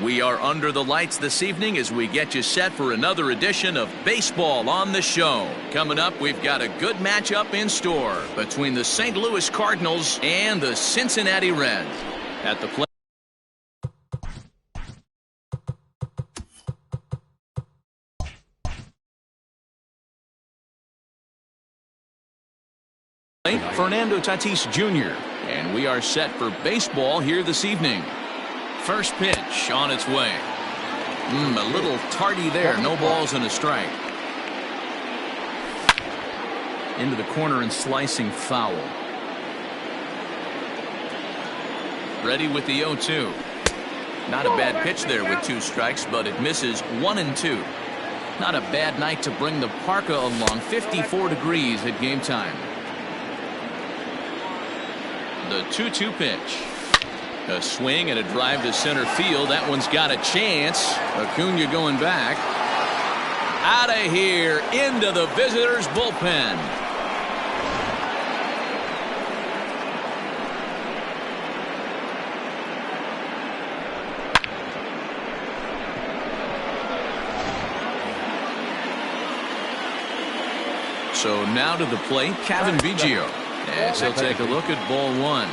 We are under the lights this evening as we get you set for another edition of Baseball on the Show. Coming up, we've got a good matchup in store between the St. Louis Cardinals and the Cincinnati Reds. At the plate, Fernando Tatis Jr. And we are set for baseball here this evening. First pitch on its way. A little tardy there. No balls and a strike. Into the corner and slicing foul. Ready with the 0-2. Not a bad pitch there with 2 strikes, but it misses 1-2. Not a bad night to bring the parka along. 54 degrees at game time. The 2-2 pitch. A swing and a drive to center field. That one's got a chance. Acuna going back. Out of here into the visitors' bullpen. So now to the plate, Kevin Biggio. As he'll take a look at ball 1.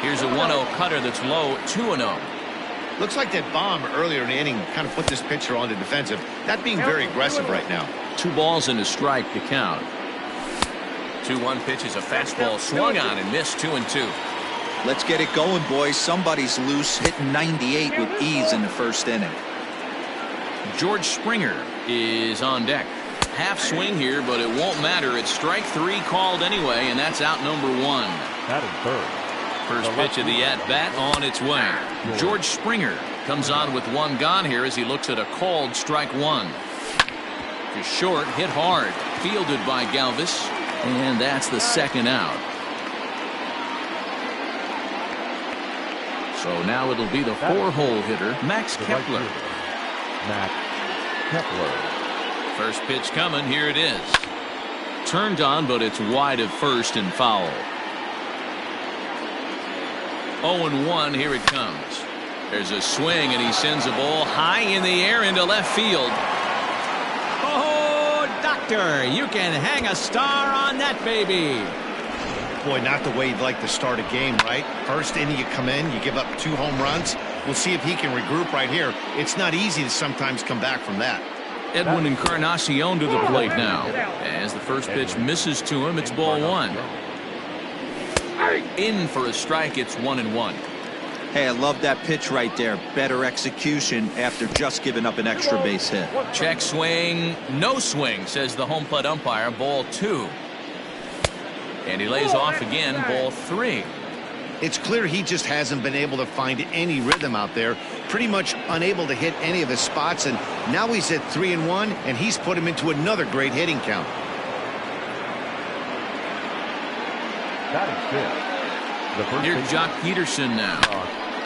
Here's a 1-0 cutter that's low, 2-0. Looks like that bomb earlier in the inning kind of put this pitcher on the defensive. Not being very aggressive right now. 2 balls and a strike to count. 2-1 pitch is a fastball swung on and missed. 2-2. Let's get it going, boys. Somebody's loose, hitting 98 with ease in the first inning. George Springer is on deck. Half swing here, but it won't matter. It's strike 3 called anyway, and that's out number 1. That is third. First pitch of the at-bat on its way. George Springer comes on with 1 gone here as he looks at a called strike 1. Just short, hit hard, fielded by Galvis, and that's the 2nd out. So now it'll be the 4-hole hitter, Max Kepler. Max Kepler. First pitch coming. Here it is. Turned on, but it's wide of first and foul. 0-1. Here it comes. There's a swing, and he sends a ball high in the air into left field. Oh, doctor, you can hang a star on that baby. Boy, not the way you'd like to start a game, right? First inning you come in, you give up 2 home runs. We'll see if he can regroup right here. It's not easy to sometimes come back from that. Edwin Encarnacion to the plate now. As the first pitch misses to him, it's ball 1. In for a strike, it's 1-1. Hey, I love that pitch right there. Better execution after just giving up an extra base hit. Check swing, no swing, says the home plate umpire. Ball 2. And he lays off again, ball 3. It's clear he just hasn't been able to find any rhythm out there. Pretty much unable to hit any of his spots, and now he's at 3-1, and he's put him into another great hitting count. That is 5th. Here's Jock Peterson now.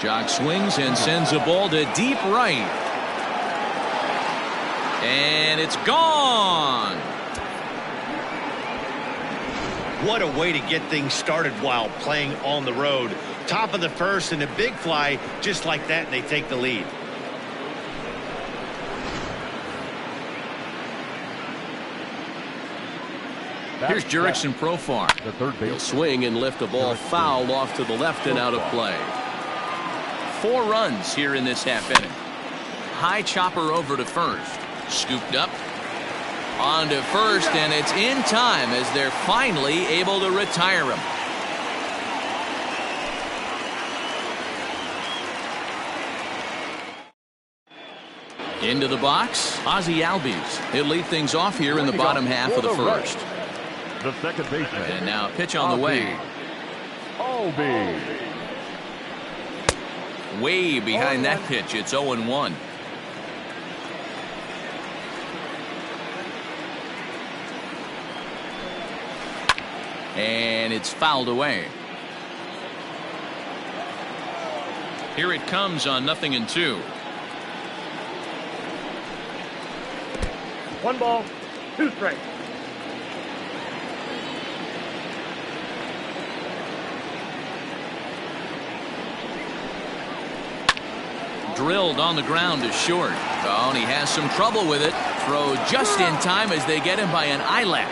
Jock swings and sends a ball to deep right. And it's gone. What a way to get things started while playing on the road. Top of the first and a big fly just like that, and they take the lead. Here's Jurickson Profar. The third base. He'll swing and lift a ball foul off to the left and out of play. 4 runs here in this half inning. High chopper over to first. Scooped up. On to first, and it's in time as they're finally able to retire him. Into the box, Ozzie Albies. He'll lead things off here in the bottom half of the first. The second baseman. And now a pitch on the way. Albies. Way behind that pitch, it's 0-1. And it's fouled away. Here it comes on 0-2. 1 ball, 2 strikes. drilled on the ground to short. Oh, and he has some trouble with it. Throw just in time as they get him by an eyelash.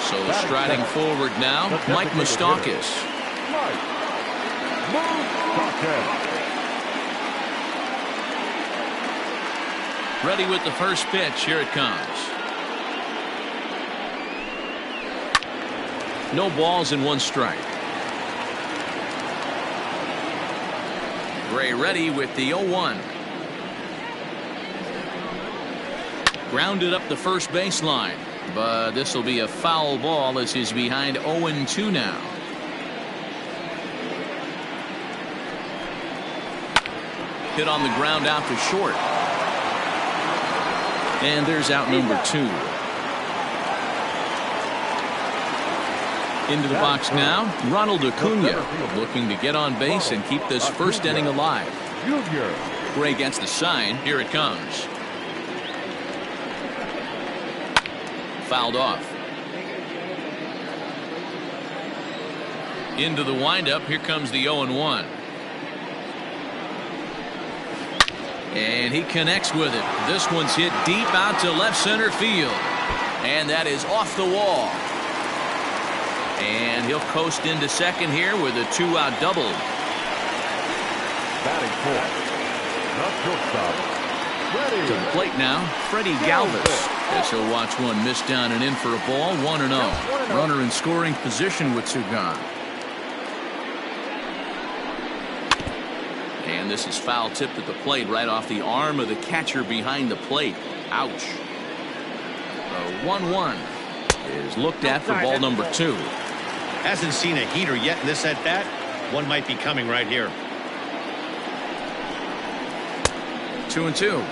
So striding forward now, Mike Moustakas. Ready with the first pitch. Here it comes. No balls and 1 strike. Gray ready with the 0-1. Grounded up the first baseline, but this will be a foul ball as he's behind 0-2 now. Hit on the ground out to short. And there's out number 2. Into the box now, Ronald Acuna looking to get on base and keep this first inning alive. Gray gets the sign. Here it comes. Fouled off. Into the windup. Here comes the 0-1. And he connects with it. This one's hit deep out to left center field. And that is off the wall. And he'll coast into second here with a 2-out double. Batting fourth, the shortstop, To the plate now, Freddie Galvis. As he'll watch one miss down and in for a ball. 1-0. Runner in scoring position with 2 gone. And this is foul tipped at the plate right off the arm of the catcher behind the plate. Ouch. The 1-1 is looked at for ball number 2. Hasn't seen a heater yet in this at bat. One might be coming right here. 2-2.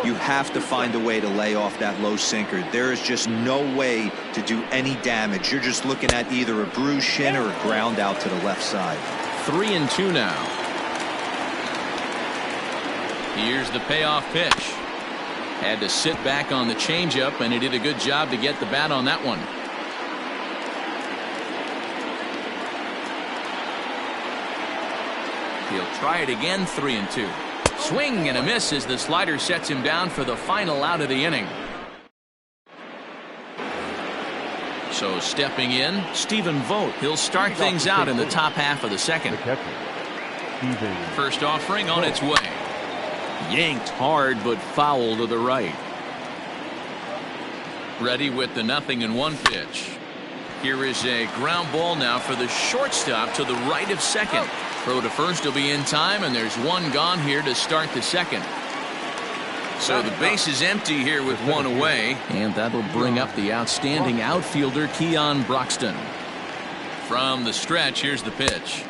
You have to find a way to lay off that low sinker. There is just no way to do any damage. You're just looking at either a bruised shin or a ground out to the left side. 3-2 now. Here's the payoff pitch. Had to sit back on the changeup, and he did a good job to get the bat on that one. He'll try it again. 3-2. Swing and a miss as the slider sets him down for the final out of the inning. So stepping in, Stephen Vogt. He'll start things out in the top half of the second. First offering on its way. Yanked hard but foul to the right. Ready with the 0-1 pitch. Here is a ground ball now for the shortstop to the right of second. Throw to first will be in time, and there's 1 gone here to start the second. So the base is empty here with 1 away, and that'll bring up the outstanding outfielder Keon Broxton. From the stretch, here's the pitch.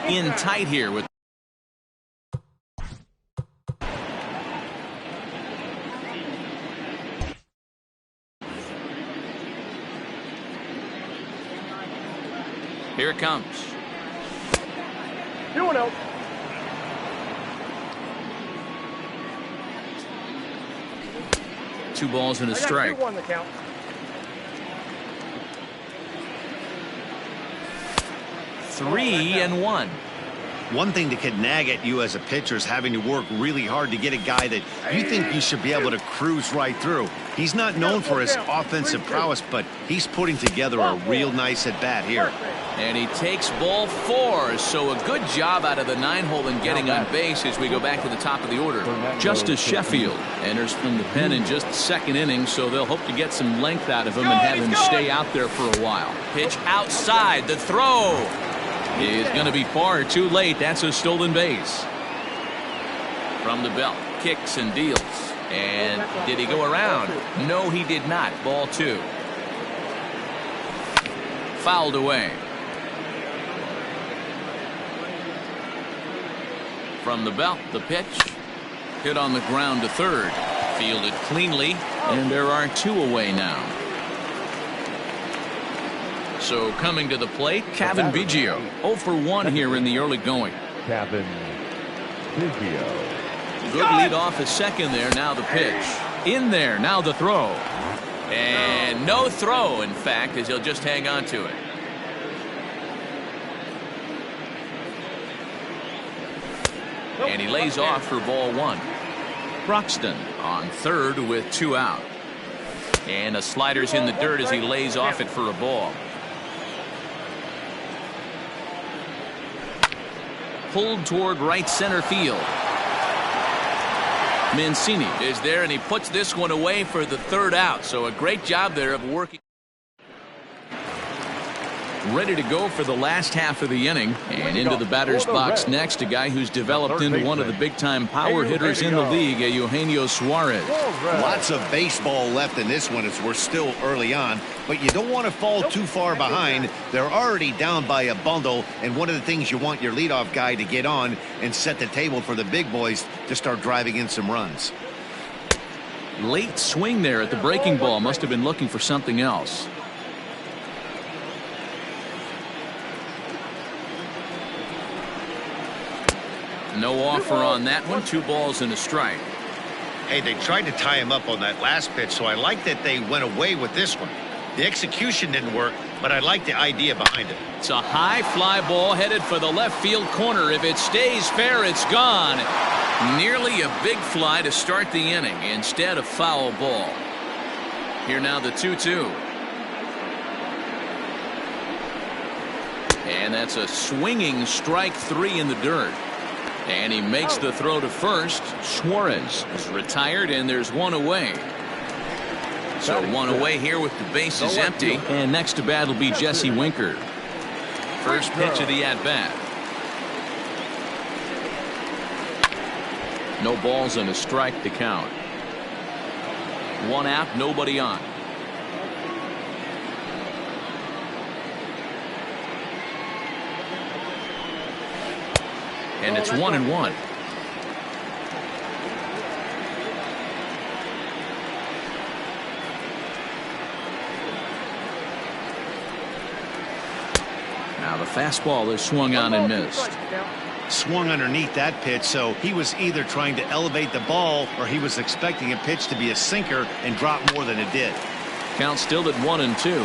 In tight here with here it comes. 2-0. 2 balls and a strike. 2-1 the count. 3-1. One thing that could nag at you as a pitcher is having to work really hard to get a guy that you think you should be able to cruise right through. He's not known for his offensive prowess, but he's putting together a real nice at-bat here. And he takes ball 4, so a good job out of the 9-hole in getting on base as we go back to the top of the order. Justice Sheffield enters from the pen in just the second inning, so they'll hope to get some length out of him and have him stay out there for a while. Pitch outside, the throw is going to be far too late. That's a stolen base. From the belt, kicks and deals. And did he go around? No, he did not. Ball 2. Fouled away. From the belt, the pitch. Hit on the ground to third. Fielded cleanly, and there are 2 away now. So coming to the plate, Kevin Biggio. 0 for 1 here in the early going. Kevin Biggio. Good lead off at second there. Now the pitch. In there. Now the throw. And no throw, in fact, as he'll just hang on to it. And he lays off for ball one. Broxton on third with 2 out. And a slider's in the dirt as he lays off it for a ball. Pulled toward right center field. Mancini is there, and he puts this one away for the 3rd out. So a great job there of working. Ready to go for the last half of the inning, and into the batter's box next, a guy who's developed into one of the big-time power hitters in the league, Eugenio Suarez. Lots of baseball left in this one as we're still early on, but you don't want to fall too far behind. They're already down by a bundle, and one of the things you want your leadoff guy to get on and set the table for the big boys to start driving in some runs. Late swing there at the breaking ball. Must have been looking for something else. No offer on that one. 2 balls and a strike. Hey, they tried to tie him up on that last pitch, so I like that they went away with this one. The execution didn't work, but I like the idea behind it. It's a high fly ball headed for the left field corner. If it stays fair, it's gone. Nearly a big fly to start the inning. Instead, a foul ball. Here now the 2-2. And that's a swinging strike 3 in the dirt. And he makes the throw to first. Suarez is retired, and there's 1 away. So 1 away here with the bases empty. And next to bat will be Jesse Winker. First pitch of the at-bat. No balls and a strike to count. 1 out, nobody on. And it's 1-1. Now the fastball is swung on and missed. Swung underneath that pitch, so he was either trying to elevate the ball or he was expecting a pitch to be a sinker and drop more than it did. Count still at 1-2.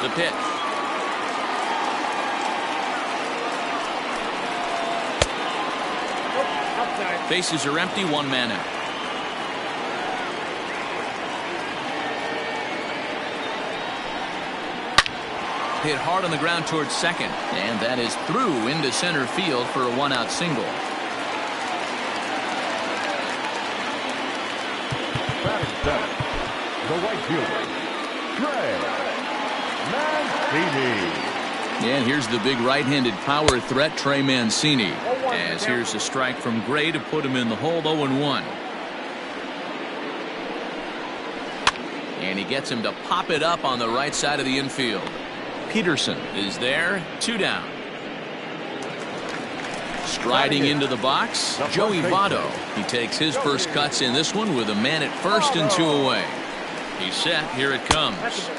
The pitch. Bases are empty, 1 man out. Hit hard on the ground towards second, and that is through into center field for a 1-out single. Batting center, the right fielder, Trey Mancini. And here's the big right-handed power threat, Trey Mancini. As here's a strike from Gray to put him in the hole, 0-1. And he gets him to pop it up on the right side of the infield. Peterson is there, 2 down. Striding into the box, Joey Votto. He takes his first cuts in this one with a man at first and 2 away. He's set, here it comes.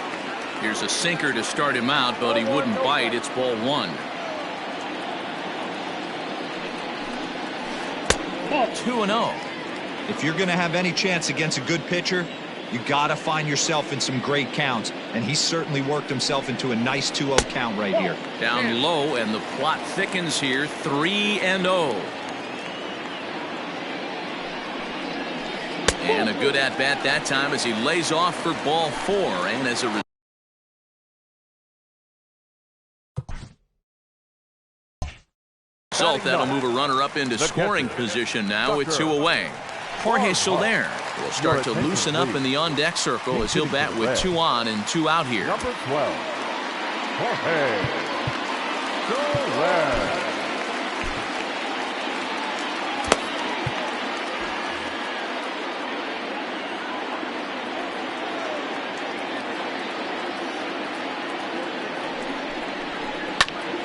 Here's a sinker to start him out, but he wouldn't bite. It's ball 1. 2-0. If you're going to have any chance against a good pitcher, you got to find yourself in some great counts, and he certainly worked himself into a nice 2-0 count right here. Down low, and the plot thickens here, 3-0. And a good at-bat that time as he lays off for ball 4, and as a result, that'll move a runner up into scoring position now with 2 away. Jorge Soler will start to loosen up in the on-deck circle as he'll bat with 2 on and 2 out here. Number 12, Jorge Soler.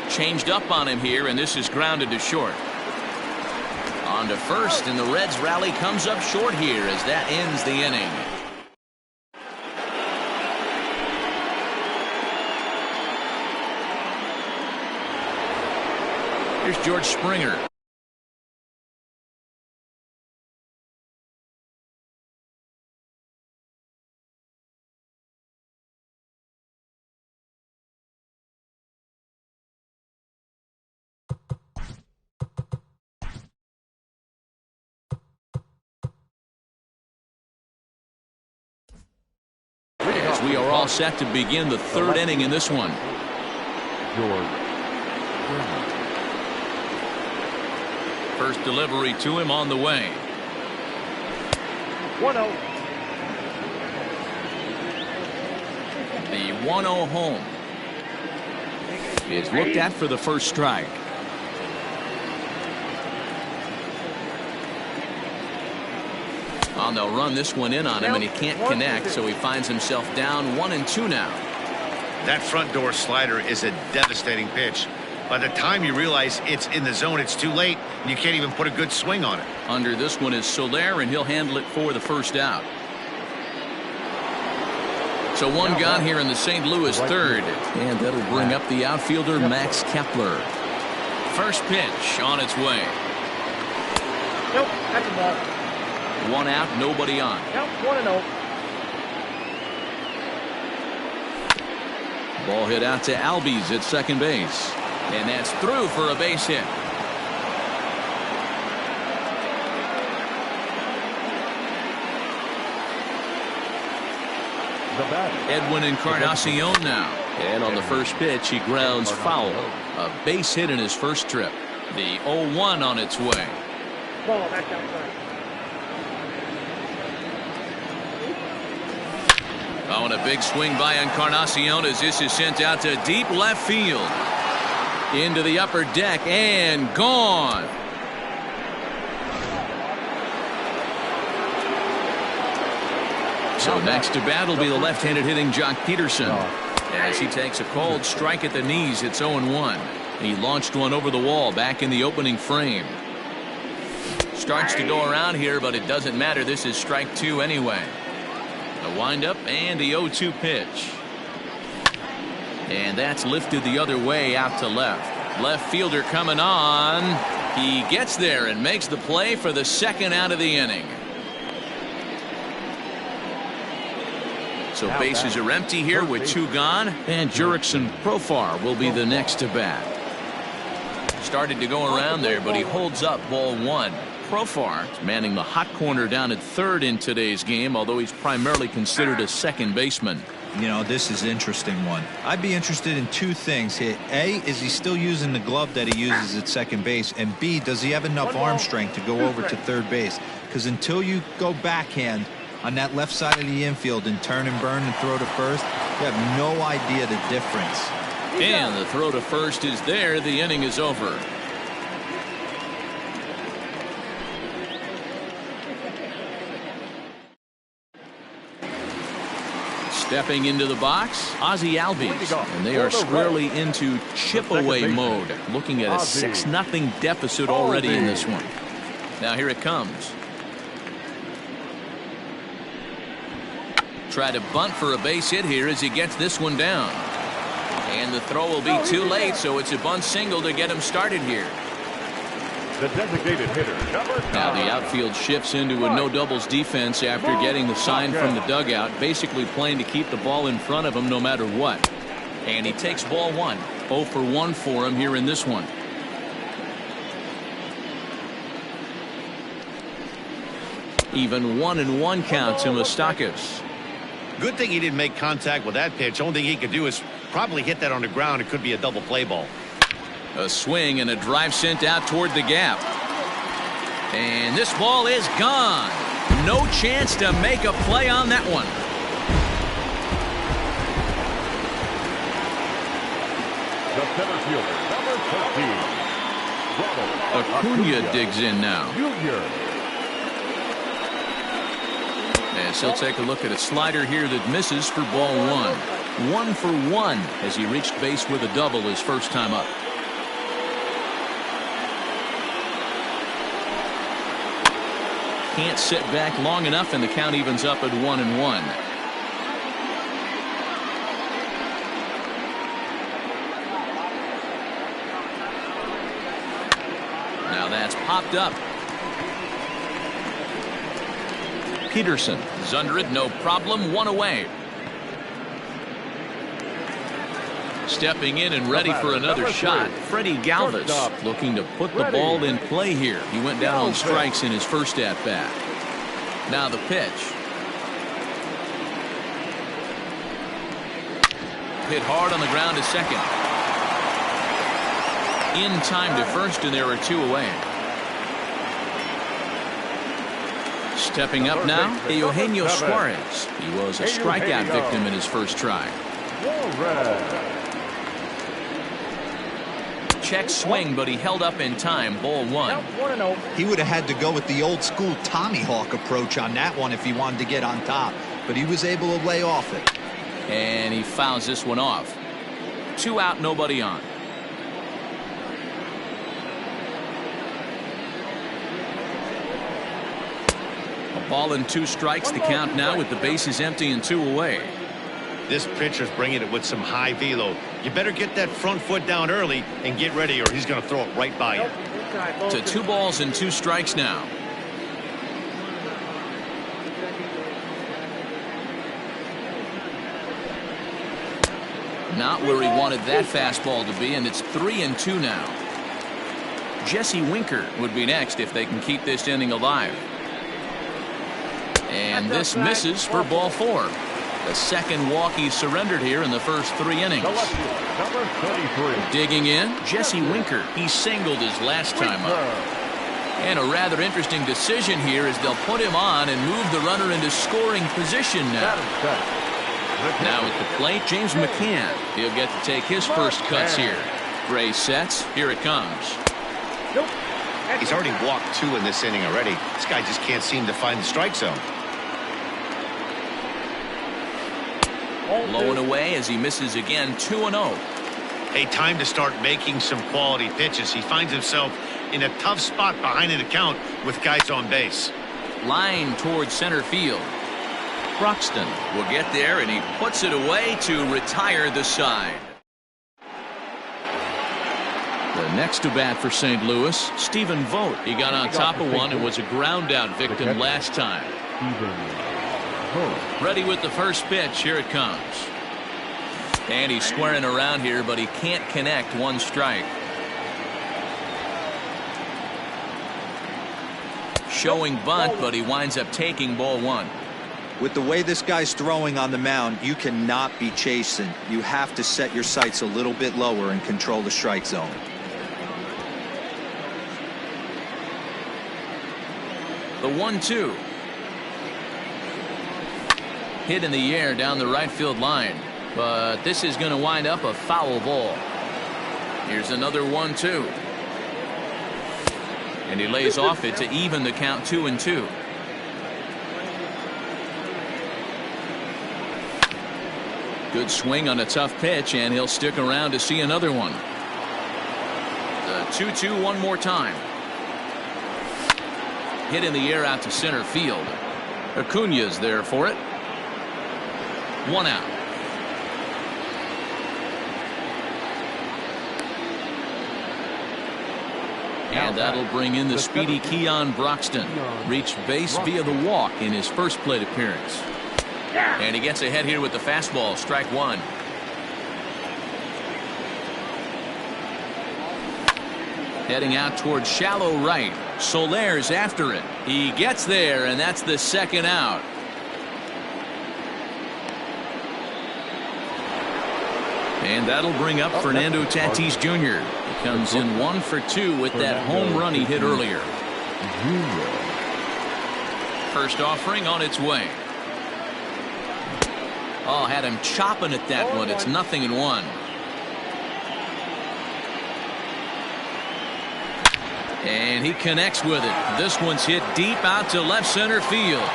Changed up on him here, and this is grounded to short. On to first, and the Reds rally comes up short here as that ends the inning. Here's George Springer. We are all set to begin the third inning in this one. First delivery to him on the way. 1-0. The 1-0 home is looked at for the first strike. They'll run this one in on him, and he can't connect, so he finds himself down 1-2 now. That front door slider is a devastating pitch. By the time you realize it's in the zone, it's too late, and you can't even put a good swing on it. Under this one is Soler, and he'll handle it for the first out. So one gone here in the St. Louis third, and that'll bring up the outfielder Max Kepler. First pitch on its way. Nope, that's a ball. One out, nobody on. Nope, 1-0. Ball hit out to Albies at second base, and that's through for a base hit. Edwin Encarnacion now, and on the first pitch he grounds foul. A base hit in his first trip. The 0-1 on its way. Ball back outside. Oh, and a big swing by Encarnacion as this is sent out to deep left field. Into the upper deck and gone. So next to bat will be the left-handed hitting Jock Peterson. As he takes a cold strike at the knees, it's 0-1. He launched one over the wall back in the opening frame. Starts to go around here, but it doesn't matter. This is strike two anyway. A windup and the 0-2 pitch. And that's lifted the other way out to left. Left fielder coming on. He gets there and makes the play for the second out of the inning. So bases are empty here with two gone, and Jurickson Profar will be the next to bat. Started to go around there, but he holds up ball one. Profar is manning the hot corner down at third in today's game, although he's primarily considered a second baseman. You know, this is an interesting one. I'd be interested in two things here. A, is he still using the glove that he uses at second base? And B, does he have enough arm strength to go over to third base? Because until you go backhand on that left side of the infield and turn and burn and throw to first, you have no idea the difference. And the throw to first is there. The inning is over. Stepping into the box, Ozzie Albies, and they are squarely into chip-away mode, looking at a 6-0 deficit already in this one. Now here it comes. Try to bunt for a base hit here as he gets this one down. And the throw will be too late, so it's a bunt single to get him started here. The designated hitter, number 9. Now the outfield shifts into a no doubles defense after getting the sign from the dugout, basically playing to keep the ball in front of him no matter what. And he takes ball one. 0 for 1 for him here in this one. Even 1-1 count to Moustakas. Good thing he didn't make contact with that pitch. Only thing he could do is probably hit that on the ground. It could be a double play ball. A swing and a drive sent out toward the gap. And this ball is gone. No chance to make a play on that one. The center fielder, number 13. Acuna digs in now. As he'll take a look at a slider here that misses for ball one. 1 for 1 as he reached base with a double his first time up. Can't sit back long enough, and the count evens up at 1-1. Now that's popped up. Peterson is under it, no problem, one away. Stepping in and ready for another shot, Freddie Galvis looking to put the ball in play here. He went down on strikes in his first at-bat. Now the pitch. hit hard on the ground to second. In time to first, and there are 2 away. Stepping up now, Eugenio Suarez. He was a strikeout victim in his first try. Check swing, but he held up in time. Ball 1. He would have had to go with the old school Tommy Hawk approach on that one if he wanted to get on top, but he was able to lay off it. And he fouls this one off. 2 out, nobody on. A ball and 2 strikes. The count now with the bases empty and 2 away. This pitcher's bringing it with some high velo. You better get that front foot down early and get ready, or he's going to throw it right by you. To 2 balls and 2 strikes now. Not where he wanted that fastball to be, and it's 3-2 now. Jesse Winker would be next if they can keep this inning alive. And this misses for ball 4. The second walk he surrendered here in the first 3 innings. Number 33. Digging in, Jesse Winker. He singled his last time up. And a rather interesting decision here as they'll put him on and move the runner into scoring position now. Now at the plate, James McCann. He'll get to take his first cuts here. Gray sets. Here it comes. He's already walked 2 in this inning already. This guy just can't seem to find the strike zone. Low and away as he misses again. 2-0. Hey, time to start making some quality pitches. He finds himself in a tough spot behind an account with guys on base. Line towards center field. Broxton will get there, and he puts it away to retire the side. The next to bat for St. Louis, Stephen Vogt. He got on top of one and was a ground out victim last time. Ready with the first pitch. Here it comes. And he's squaring around here, but he can't connect. 1 strike. Showing bunt, but he winds up taking ball 1. With the way this guy's throwing on the mound, you cannot be chasing. You have to set your sights a little bit lower and control the strike zone. The 1-2. Hit in the air down the right field line, but this is going to wind up a foul ball. Here's another 1-2. And he lays off it to even the count. 2-2. Good swing on a tough pitch, and he'll stick around to see another one. The 2-2 one more time. Hit in the air out to center field. Acuña's there for it. 1 out. And that'll bring in the speedy Keon Broxton. Reached base via the walk in his first plate appearance. And he gets ahead here with the fastball. Strike 1. Heading out towards shallow right. Soler's after it. He gets there, and that's the 2nd out. And that'll bring up Fernando Tatis Jr. He comes in 1 for 2 with that home run he hit earlier. First offering on its way. Oh, had him chopping at that one. It's 0-1. And he connects with it. This one's hit deep out to left center field.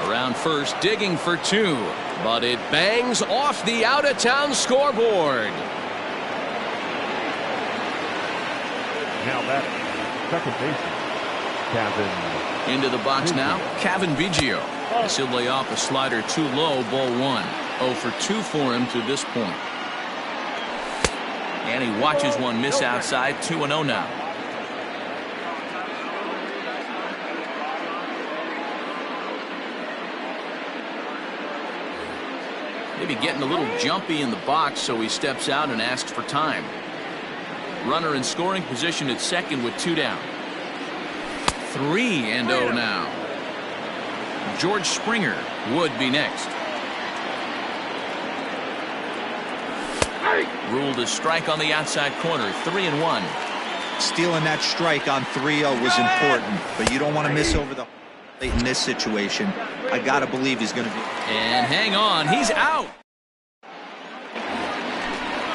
Around first, digging for 2. But it bangs off the out-of-town scoreboard. Now that second baseman, Kevin. Into the box now, Kevin Biggio. As he'll lay off a slider too low. Ball 1. 0 for 2 for him to this point. And he watches one miss outside. 2-0 now. Maybe getting a little jumpy in the box, so he steps out and asks for time. Runner in scoring position at second with 2 down. 3-0 now. George Springer would be next. Ruled a strike on the outside corner, 3-1. Stealing that strike on 3-0 was important, but you don't want to miss over the in this situation. I got to believe he's going to be. And hang on, he's out.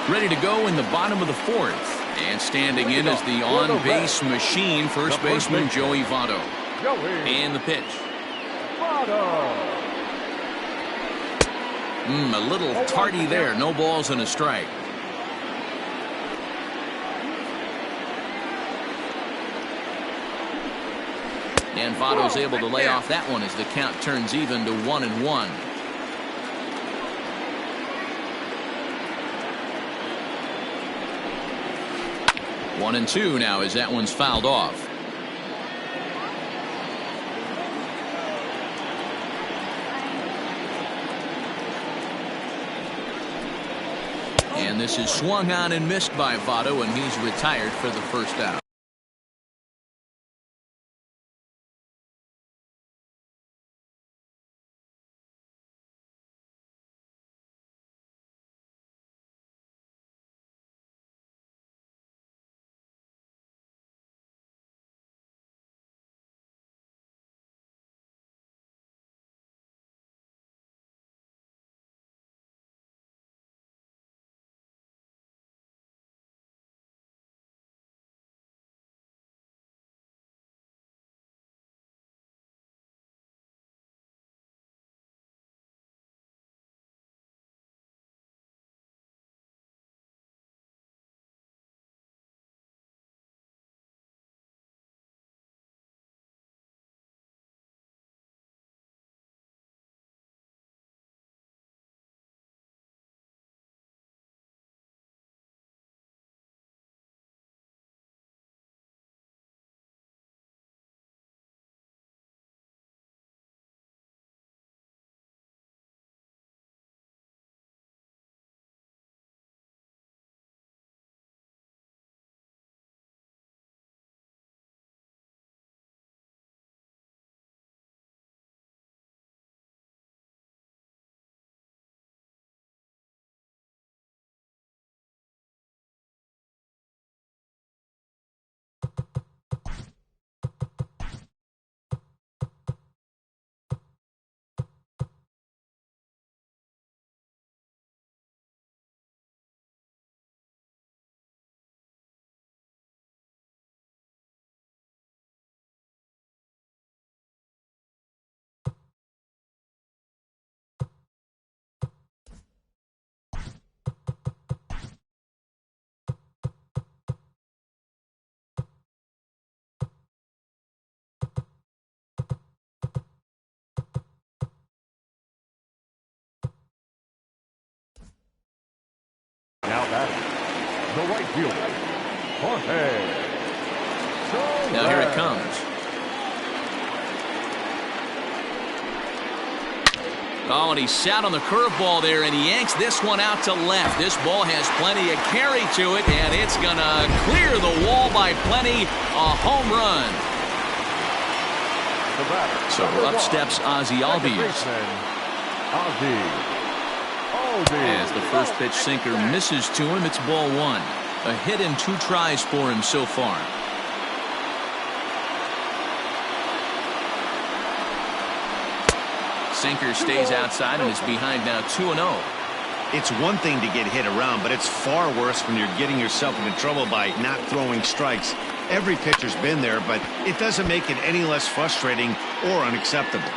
Ready to go in the bottom of the fourth. And standing in is the on-base machine, first baseman Joey Votto. And the pitch. A little tardy there. No balls and a strike. And Votto's able to lay off that one as the count turns even to 1-1. One and two now as that one's fouled off. And this is swung on and missed by Votto, and he's retired for the first out. Now batting, the right fielder, Jorge. Now here it comes. Oh, and he sat on the curveball there, and he yanks this one out to left. This ball has plenty of carry to it, and it's going to clear the wall by plenty. A home run. So up steps Ozzie Albies. As the first pitch sinker misses to him, it's ball one. A hit and 2 tries for him so far. Sinker stays outside and is behind now 2-0. It's one thing to get hit around, but it's far worse when you're getting yourself into trouble by not throwing strikes. Every pitcher's been there, but it doesn't make it any less frustrating or unacceptable.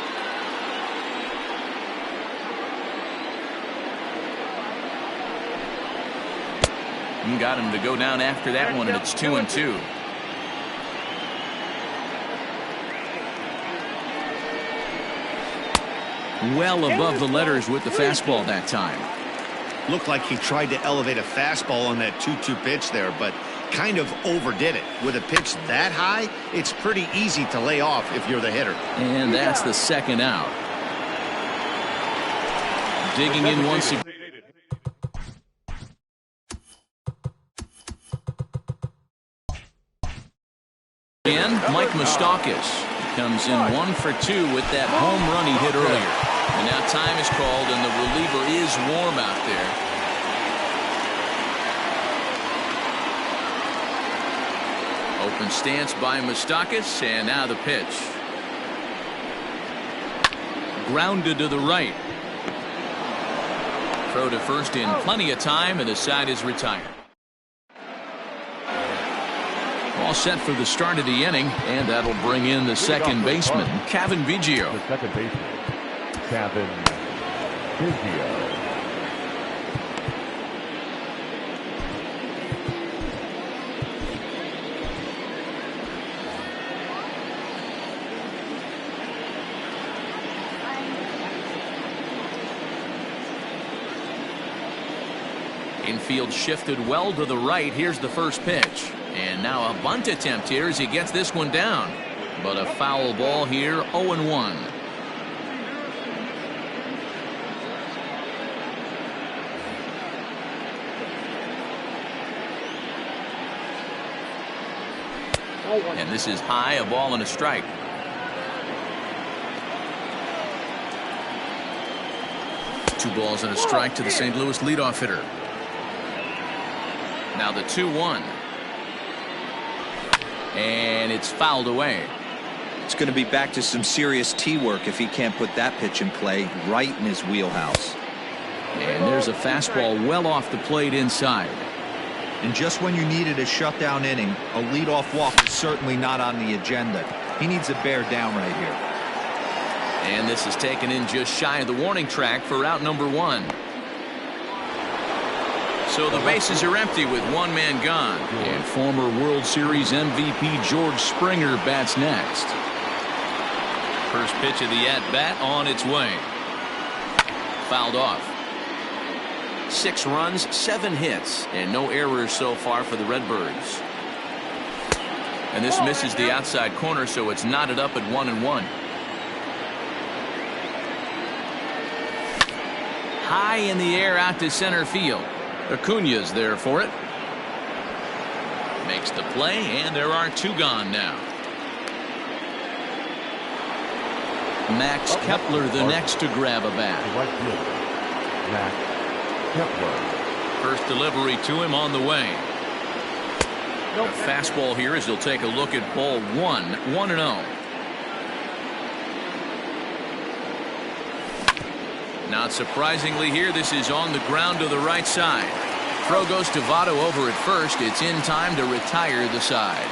And got him to go down after that one, and it's 2-2. Well above the letters with the fastball that time. Looked like he tried to elevate a fastball on that 2-2 pitch there, but kind of overdid it. With a pitch that high, it's pretty easy to lay off if you're the hitter. And that's the second out. Digging in once again. Mike Moustakas comes in 1 for 2 with that home run he hit earlier. And now time is called, and the reliever is warm out there. Open stance by Moustakas, and now the pitch. Grounded to the right. Throw to first in plenty of time, and the side is retired. All set for the start of the inning, and that'll bring in the second baseman, Cavan Biggio. The second baseman, Cavan Biggio. Infield shifted well to the right. Here's the first pitch. And now a bunt attempt here as he gets this one down. But a foul ball here, 0-1. And this is high, a ball and a strike. Two balls and a strike to the St. Louis leadoff hitter. Now the 2-1. And it's fouled away. It's going to be back to some serious tee work if he can't put that pitch in play right in his wheelhouse. And there's a fastball well off the plate inside. And just when you needed a shutdown inning, a leadoff walk is certainly not on the agenda. He needs to bear down right here. And this is taken in just shy of the warning track for out number 1. So the bases are empty with one man gone. And former World Series MVP George Springer bats next. First pitch of the at-bat on its way. Fouled off. 6 runs, 7 hits, and no errors so far for the Redbirds. And this misses the outside corner, so it's knotted up at 1-1. High in the air out to center field. Acuna's there for it. Makes the play, and there are 2 gone now. Max Kepler the next to grab a bat. Max Kepler. First delivery to him on the way. A fastball here as he'll take a look at ball 1, 1-0. Not surprisingly here, this is on the ground to the right side. Throw goes to Votto over at first. It's in time to retire the side.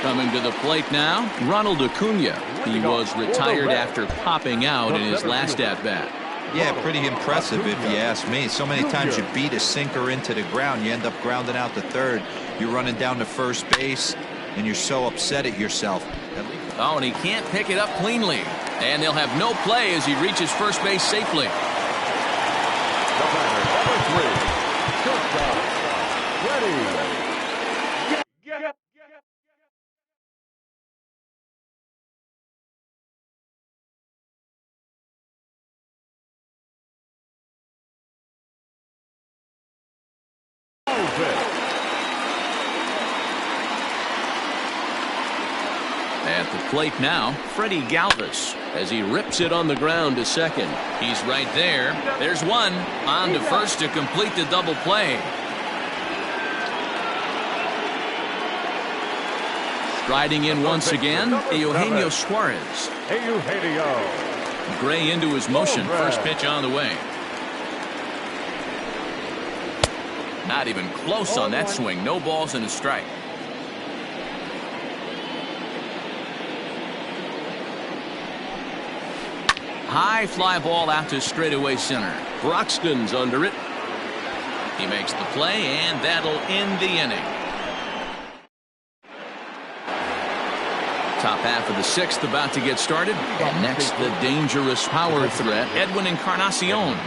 Coming to the plate now, Ronald Acuna. He was retired after popping out in his last at-bat. Yeah, pretty impressive if you ask me. So many times you beat a sinker into the ground, you end up grounding out to third. You're running down to first base, and you're so upset at yourself. Oh, and he can't pick it up cleanly. And they'll have no play as he reaches first base safely. The batter, number 3, shortstop, ready. At the plate now, Freddie Galvis as he rips it on the ground to second. He's right there. There's one. On to first to complete the double play. Striding in once again, Eugenio Suarez. Eugenio. Gray into his motion. First pitch on the way. Not even close on that swing. No balls and a strike. High fly ball out to straightaway center. Broxton's under it. He makes the play, and that'll end the inning. Top half of the 6th about to get started. And next, the dangerous power threat, Edwin Encarnacion.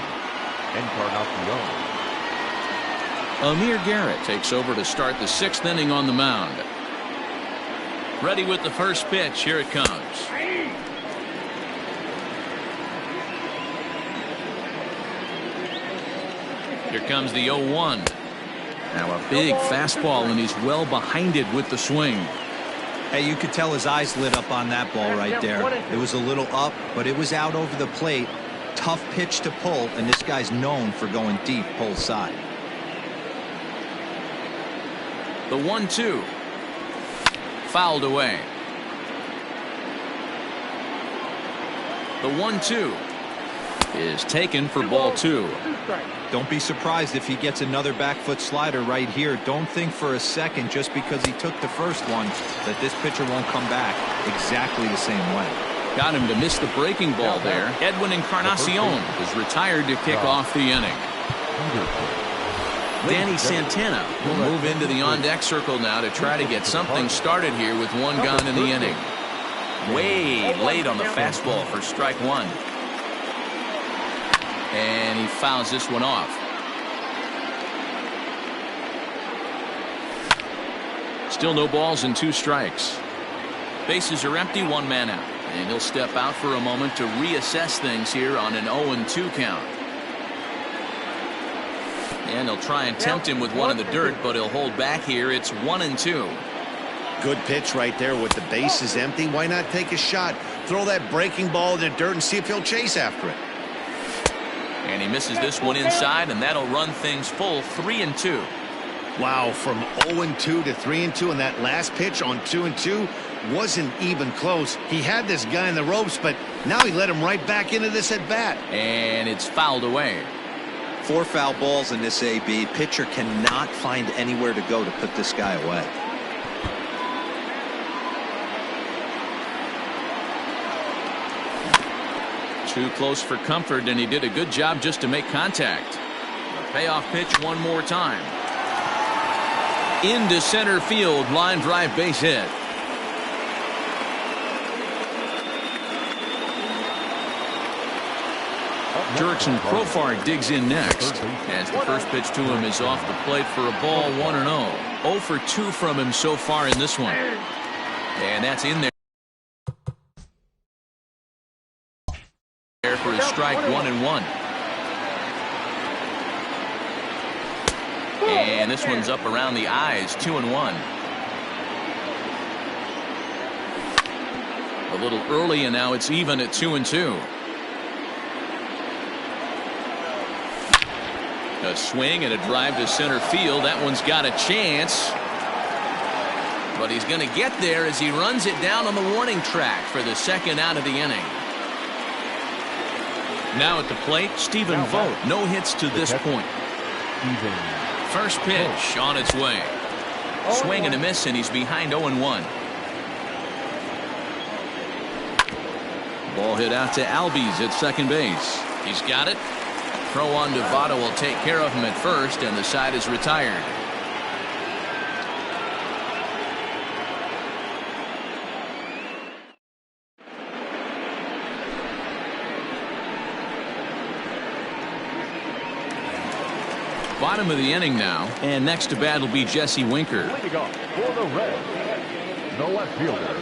Amir Garrett takes over to start the 6th inning on the mound. Ready with the first pitch. Here it comes. Here comes the 0-1. Now a big fastball, and he's well behind it with the swing. Hey, you could tell his eyes lit up on that ball right there. It was a little up, but it was out over the plate. Tough pitch to pull, and this guy's known for going deep pull side. The 1-2. Fouled away. The 1-2 is taken for ball 2. Don't be surprised if he gets another back foot slider right here. Don't think for a second, just because he took the first one, that this pitcher won't come back exactly the same way. Got him to miss the breaking ball there. Edwin Encarnacion is retired to kick off the inning. Danny Santana will move into the on-deck circle now to try to get something started here with one gone in the inning. Way late on the fastball for strike one. And he fouls this one off. Still no balls and 2 strikes. Bases are empty, 1 man out. And he'll step out for a moment to reassess things here on an 0-2 count. And they'll try and tempt him with one in the dirt, but he'll hold back here. It's 1-2. Good pitch right there with the bases empty. Why not take a shot? Throw that breaking ball in the dirt and see if he'll chase after it. And he misses this one inside, and that'll run things full 3-2. Wow, from 0-2 to 3-2, and that last pitch on 2-2 wasn't even close. He had this guy in the ropes, but now he let him right back into this at bat. And it's fouled away. 4 foul balls in this AB. Pitcher cannot find anywhere to go to put this guy away. Too close for comfort, and he did a good job just to make contact. The payoff pitch one more time. Into center field, line drive base hit. Jurickson Profar digs in next, as the first pitch to him is off the plate for a ball, 1-0. 0 for 2 from him so far in this one. And that's in there for his strike, 1-1. And this one's up around the eyes, 2-1. A little early, and now it's even at 2-2. A swing and a drive to center field. That one's got a chance. But he's going to get there as he runs it down on the warning track for the second out of the inning. Now at the plate, Stephen Vogt. No hits to this point. First pitch on its way. Swing and a miss, and he's behind 0-1. Ball hit out to Albies at second base. He's got it. Throw on to Votto will take care of him at first, and the side is retired. Bottom of the inning now, and next to bat will be Jesse Winker. For the Reds, the left fielder.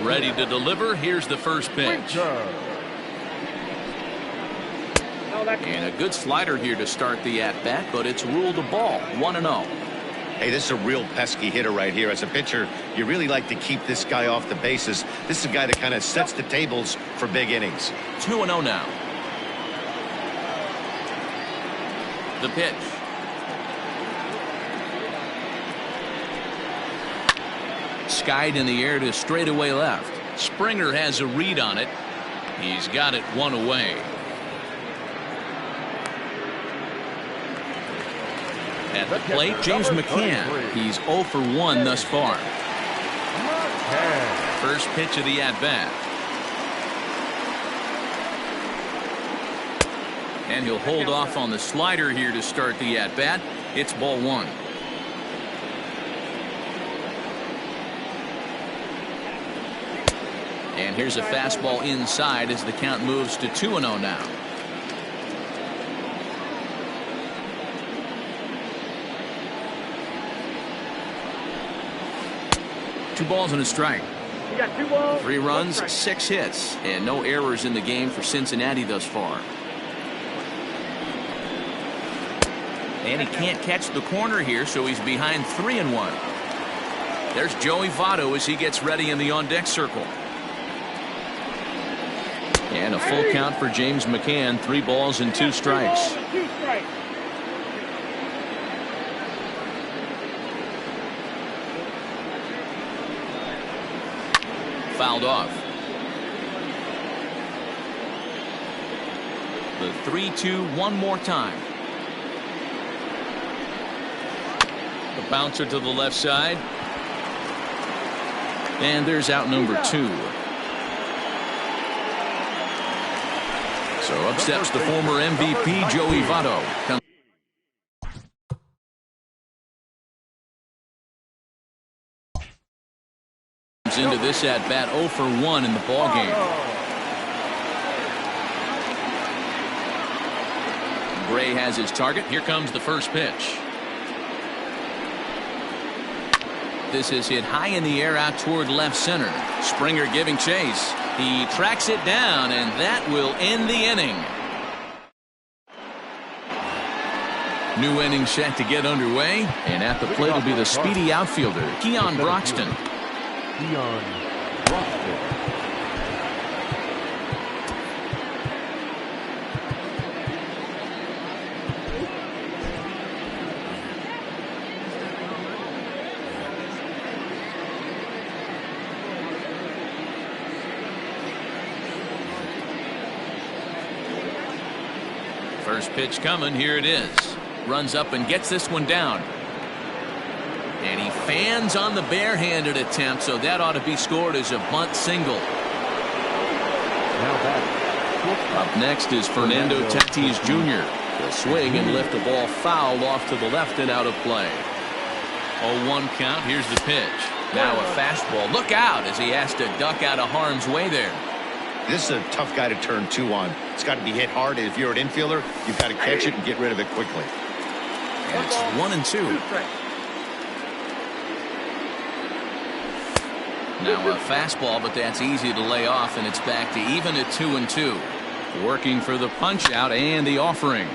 Ready to deliver. Here's the first pitch. And a good slider here to start the at-bat, but it's ruled a ball, 1-0. Hey, this is a real pesky hitter right here. As a pitcher, you really like to keep this guy off the bases. This is a guy that kind of sets the tables for big innings. 2-0 now. The pitch. Skied in the air to straightaway left. Springer has a read on it. He's got it one away. At the plate, James McCann. He's 0 for 1 thus far. First pitch of the at-bat. And he'll hold off on the slider here to start the at-bat. It's ball 1. And here's a fastball inside as the count moves to 2-0 now. Two balls and a strike. You got 2 balls. 3 runs, 6 hits, and no errors in the game for Cincinnati thus far. And he can't catch the corner here, so he's behind 3-1. There's Joey Votto as he gets ready in the on-deck circle. And a full count for James McCann. 3 balls and 2 strikes. fouled off. The 3-2 one more time. The bouncer to the left side. And there's out number 2. So up steps the former MVP, Joey Votto. Into this at bat 0 for 1 in the ball game. Gray has his target. Here comes the first pitch. This is hit high in the air out toward left center. Springer giving chase. He tracks it down, and that will end the inning. New inning set to get underway, and at the plate will be the speedy outfielder, Keon Broxton. Keon Broxton. First pitch coming. Here it is. Runs up and gets this one down. And he fans on the barehanded attempt, so that ought to be scored as a bunt single. Up next is Fernando Tatis Jr. Will swing and lift the ball foul off to the left and out of play. 0-1 count. Here's the pitch. Now a fastball. Look out as he has to duck out of harm's way there. This is a tough guy to turn 2 on. It's got to be hit hard. If you're an infielder, you've got to catch it and get rid of it quickly. And it's 1-2. Now a fastball, but that's easy to lay off, and it's back to even at 2-2. Working for the punch out and the offering.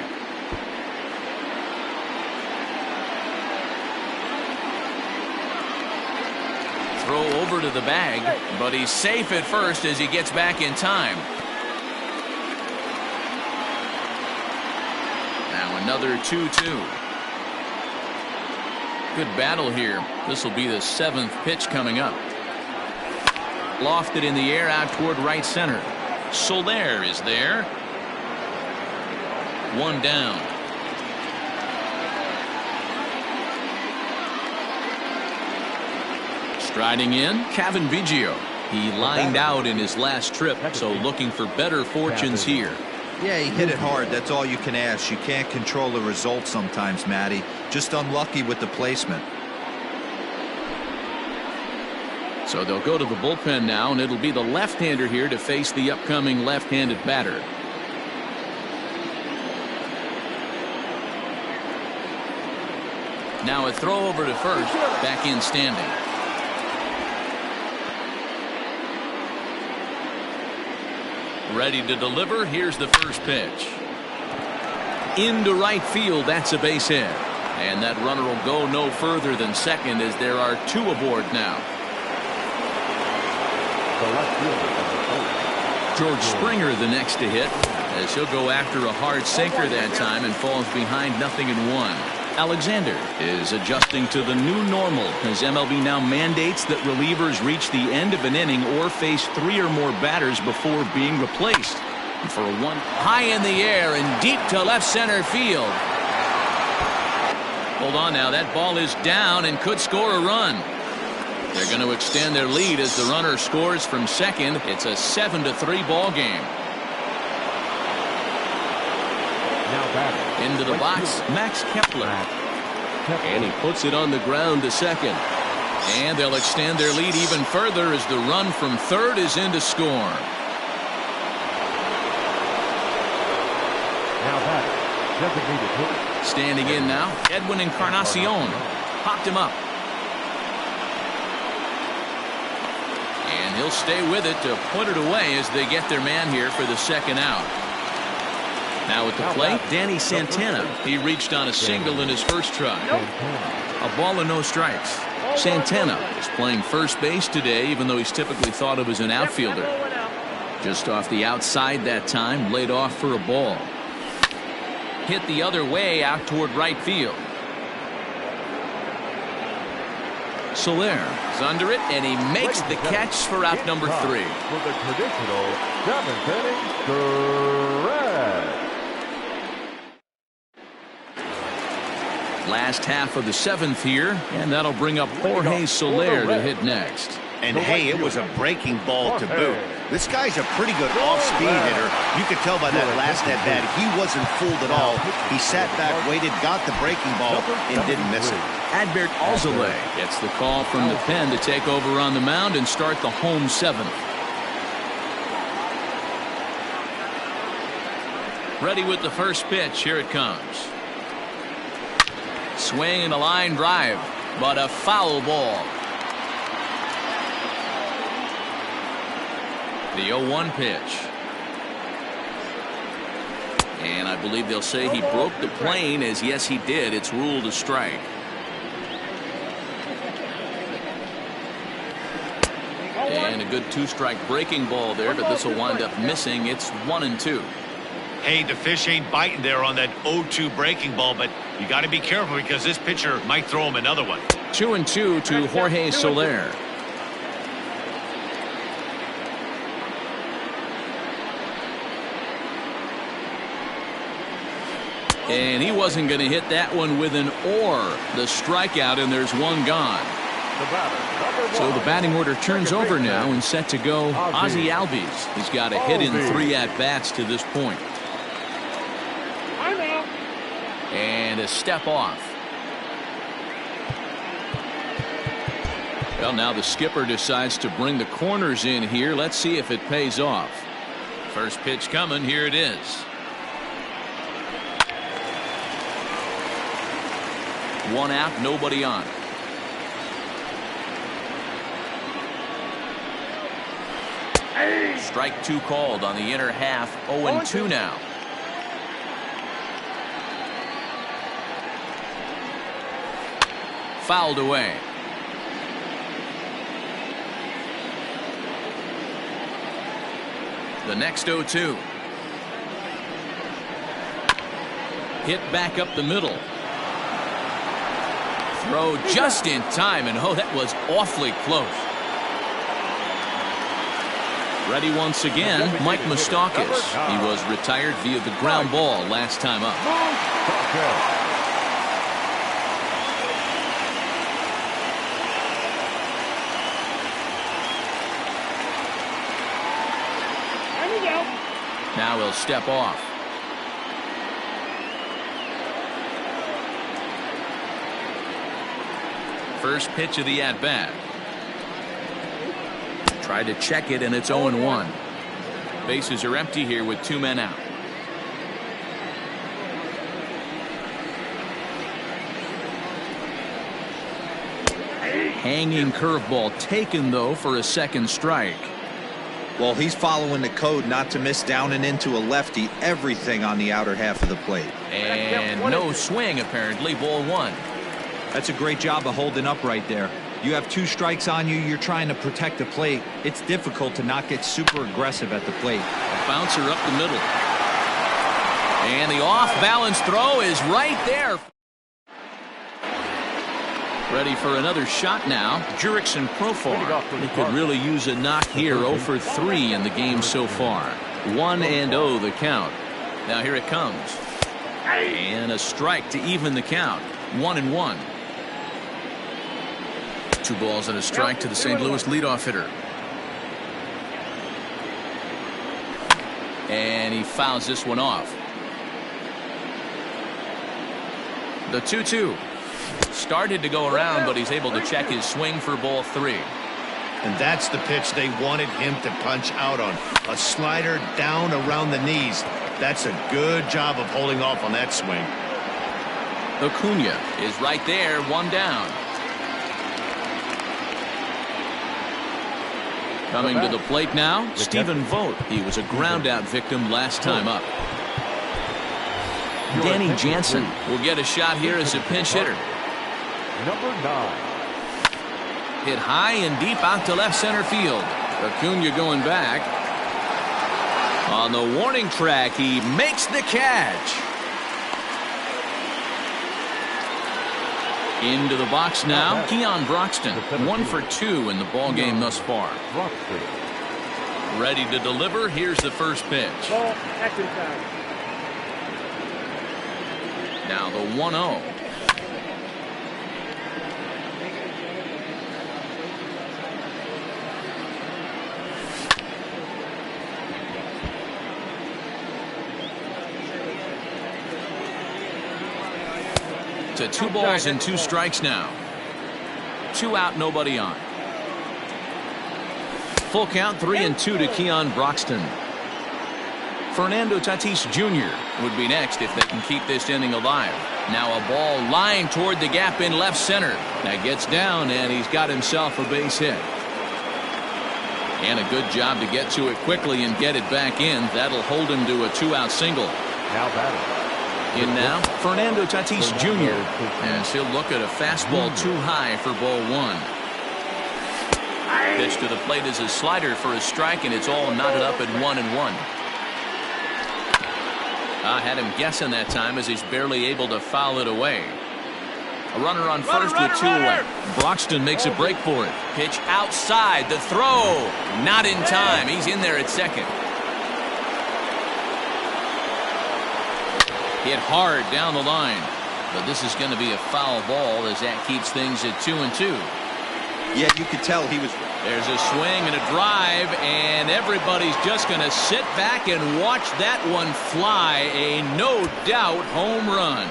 Throw over to the bag, but he's safe at first as he gets back in time. Now another 2-2. Good battle here. This will be the 7th pitch coming up. Lofted in the air out toward right center. Soler is there. 1 down. Striding in, Kevin Biggio. He lined out in his last trip, so looking for better fortunes here. Yeah, he hit it hard. That's all you can ask. You can't control the result sometimes, Matty. Just unlucky with the placement. So they'll go to the bullpen now, and it'll be the left-hander here to face the upcoming left-handed batter. Now a throw over to first, back in standing. Ready to deliver. Here's the first pitch. Into right field. That's a base hit. And that runner will go no further than second as there are 2 aboard now. George Springer the next to hit as he'll go after a hard sinker that time and falls behind 0-1. Alexander is adjusting to the new normal as MLB now mandates that relievers reach the end of an inning or face 3 or more batters before being replaced. And for a 1 high in the air and deep to left center field. Hold on now, that ball is down and could score a run. They're going to extend their lead as the runner scores from second. It's a 7-3 ball game. Into the box, Max Kepler. And he puts it on the ground to second. And they'll extend their lead even further as the run from third is in to score. Standing in now, Edwin Encarnacion. Popped him up. And he'll stay with it to put it away as they get their man here for the second out. Now at the plate, Danny Santana. He reached on a single in his first try. A ball and no strikes. Santana is playing first base today, even though he's typically thought of as an outfielder. Just off the outside that time, laid off for a ball. Hit the other way out toward right field. Soler is under it, and he makes the catch for out number 3. For the traditional 7th inning stretch. Last half of the 7th here, and that'll bring up Jorge Soler to hit next. And hey, it was a breaking ball to boot. This guy's a pretty good off-speed hitter. You could tell by that last at-bat he wasn't fooled at all. He sat back, waited, got the breaking ball, and didn't miss it. Adbert Alzolay gets the call from the pen to take over on the mound and start the home 7th. Ready with the first pitch. Here it comes. Swing and a line drive, but a foul ball. The 0-1 pitch. And I believe they'll say he broke the plane, as yes he did. It's ruled a strike. And a good 2-strike breaking ball there, but this will wind up missing. It's 1-2. Hey, the fish ain't biting there on that 0-2 breaking ball, but you got to be careful because this pitcher might throw him another one. 2-2 to Jorge Soler. And he wasn't going to hit that one with an or. The strikeout, and there's one gone. So the batting order turns over now and set to go Ozzie Albies. He's got a hit in 3 at-bats to this point. And a step off. Well, now the skipper decides to bring the corners in here. Let's see if it pays off. First pitch coming. Here it is. One out, nobody on. Strike 2 called on the inner half. 0-2 now. Fouled away. The next 0-2. Hit back up the middle. Throw just in time, and oh, that was awfully close. Ready once again, Mike Moustakas. He was retired via the ground ball last time up. Now he'll step off. First pitch of the at-bat. Tried to check it, and it's 0-1. Bases are empty here with 2 men out. Hanging curveball taken, though, for a second strike. Well, he's following the code not to miss down and into a lefty. Everything on the outer half of the plate. And no swing, apparently. Ball 1. That's a great job of holding up right there. You have 2 strikes on you. You're trying to protect the plate. It's difficult to not get super aggressive at the plate. A bouncer up the middle. And the off-balance throw is right there. Ready for another shot now. Jurickson Profar. He could really use a knock here. 0 for 3 in the game so far. 1-0 the count. Now here it comes. And a strike to even the count. 1-1. 2 balls and a strike to the St. Louis leadoff hitter. And he fouls this one off. The 2-2. Started to go around, but he's able to check his swing for ball 3. And that's the pitch they wanted him to punch out on. A slider down around the knees. That's a good job of holding off on that swing. Acuna is right there, 1 down. Coming to the plate now, Stephen Vogt. He was a ground-out victim last time up. Danny Jansen will get a shot here as a pinch hitter. Number 9. Hit high and deep out to left center field. Acuna going back. On the warning track, he makes the catch. Into the box now, Keon Broxton. 1 for 2 in the ball game thus far. Ready to deliver. Here's the first pitch. Ball, action time. Now the 1-0. To 2 balls and 2 strikes now. 2 out, nobody on. Full count, 3-2 to Keon Broxton. Fernando Tatis Jr. would be next if they can keep this inning alive. Now a ball lying toward the gap in left center. That gets down, and he's got himself a base hit. And a good job to get to it quickly and get it back in. That'll hold him to a 2-out single. Now batting. In now, Fernando Tatis Jr. as he'll look at a fastball too high for ball 1. Pitch to the plate is a slider for a strike, and it's all knotted up at 1-1. I had him guessing that time as he's barely able to foul it away. A runner on first with 2 away. Broxton makes a break for it. Pitch outside. The throw. Not in time. He's in there at second. Hit hard down the line. But this is going to be a foul ball as that keeps things at 2-2. Yeah, you could tell he was. There's a swing and a drive, and everybody's just going to sit back and watch that one fly. A no-doubt home run.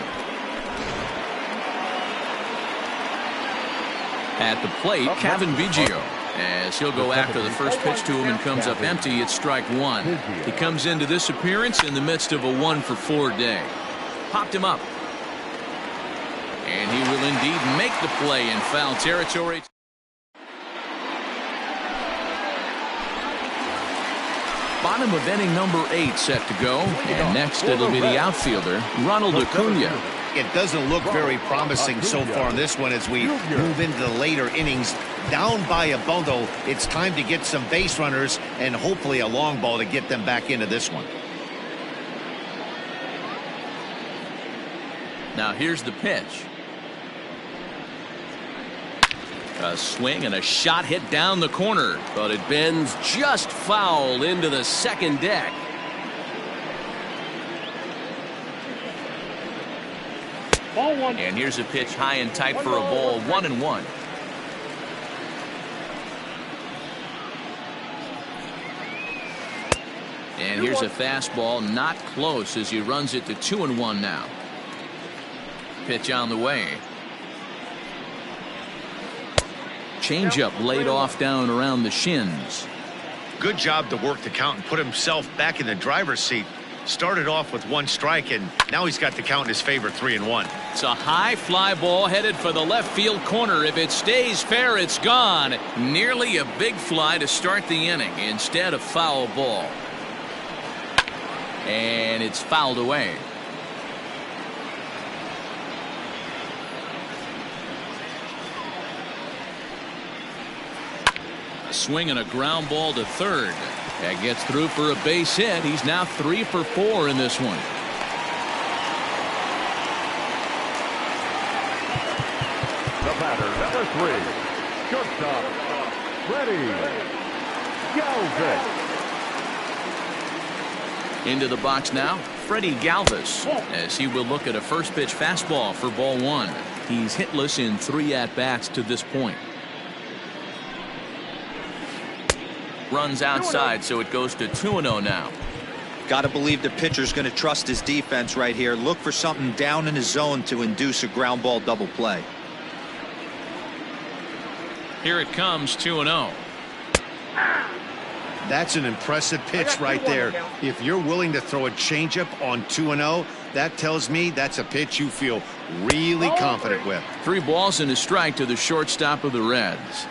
At the plate, Kevin Biggio, as he'll go after the first pitch to him and comes up empty. It's strike 1. He comes into this appearance in the midst of a 1-for-4 day. Popped him up. And he will indeed make the play in foul territory. Bottom of inning number 8 set to go. And next it'll be the outfielder, Ronald Acuna. It doesn't look very promising so far in this one as we move into the later innings. Down by a bundle, it's time to get some base runners and hopefully a long ball to get them back into this one. Now here's the pitch. A swing and a shot hit down the corner, but it bends just foul into the second deck. Ball 1. And here's a pitch high and tight for a ball. 1-1. And here's a fastball not close as he runs it to 2-1 now. Pitch on the way. Changeup laid off down around the shins. Good job to work the count and put himself back in the driver's seat. Started off with 1 strike, and now he's got the count in his favor, 3-1. It's a high fly ball headed for the left field corner. If it stays fair, it's gone. Nearly a big fly to start the inning. Instead, a foul ball. And it's fouled away. A swing and a ground ball to third. That gets through for a base hit. He's now 3 for 4 in this one. The batter, number 3. Shortstop, Freddie Galvis. Into the box now, Freddie Galvis, as he will look at a first pitch fastball for ball 1. He's hitless in 3 at-bats to this point. Runs outside, so it goes to 2-0 now. Got to believe the pitcher's going to trust his defense right here. Look for something down in his zone to induce a ground ball double play. Here it comes, 2-0. That's an impressive pitch right there. If you're willing to throw a changeup on 2-0, that tells me that's a pitch you feel really confident with. 3 balls and a strike to the shortstop of the Reds.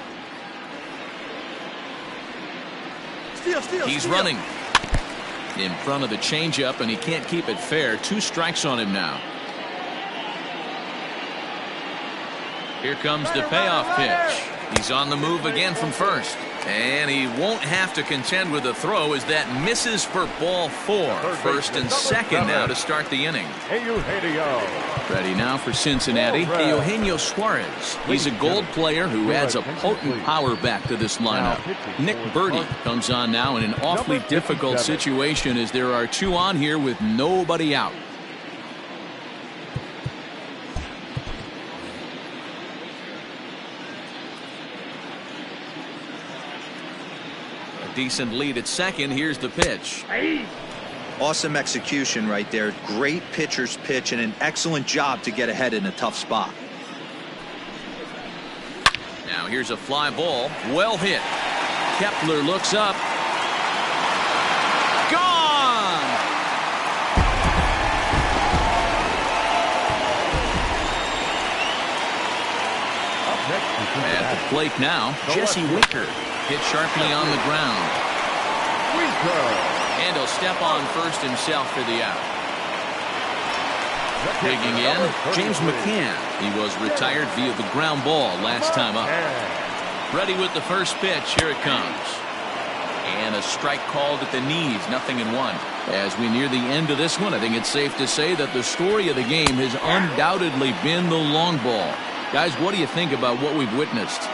He's running in front of the changeup, and he can't keep it fair. 2 strikes on him now. Here comes the payoff pitch. He's on the move again from first. And he won't have to contend with a throw as that misses for ball 4. First and second now to start the inning. Ready now for Cincinnati, Eugenio Suarez. He's a gold player who adds a potent power back to this lineup. Nick Birdie comes on now in an awfully difficult situation as there are 2 on here with nobody out. Decent lead at second. Here's the pitch. Awesome execution right there. Great pitcher's pitch and an excellent job to get ahead in a tough spot. Now here's a fly ball. Well hit. Kepler looks up. Gone! At the plate now, Jesse Winker. Hit sharply on the ground. And he'll step on first himself for the out. Digging in, James McCann. He was retired via the ground ball last time up. Ready with the first pitch. Here it comes. And a strike called at the knees. 0-1. As we near the end of this one, I think it's safe to say that the story of the game has undoubtedly been the long ball. Guys, what do you think about what we've witnessed?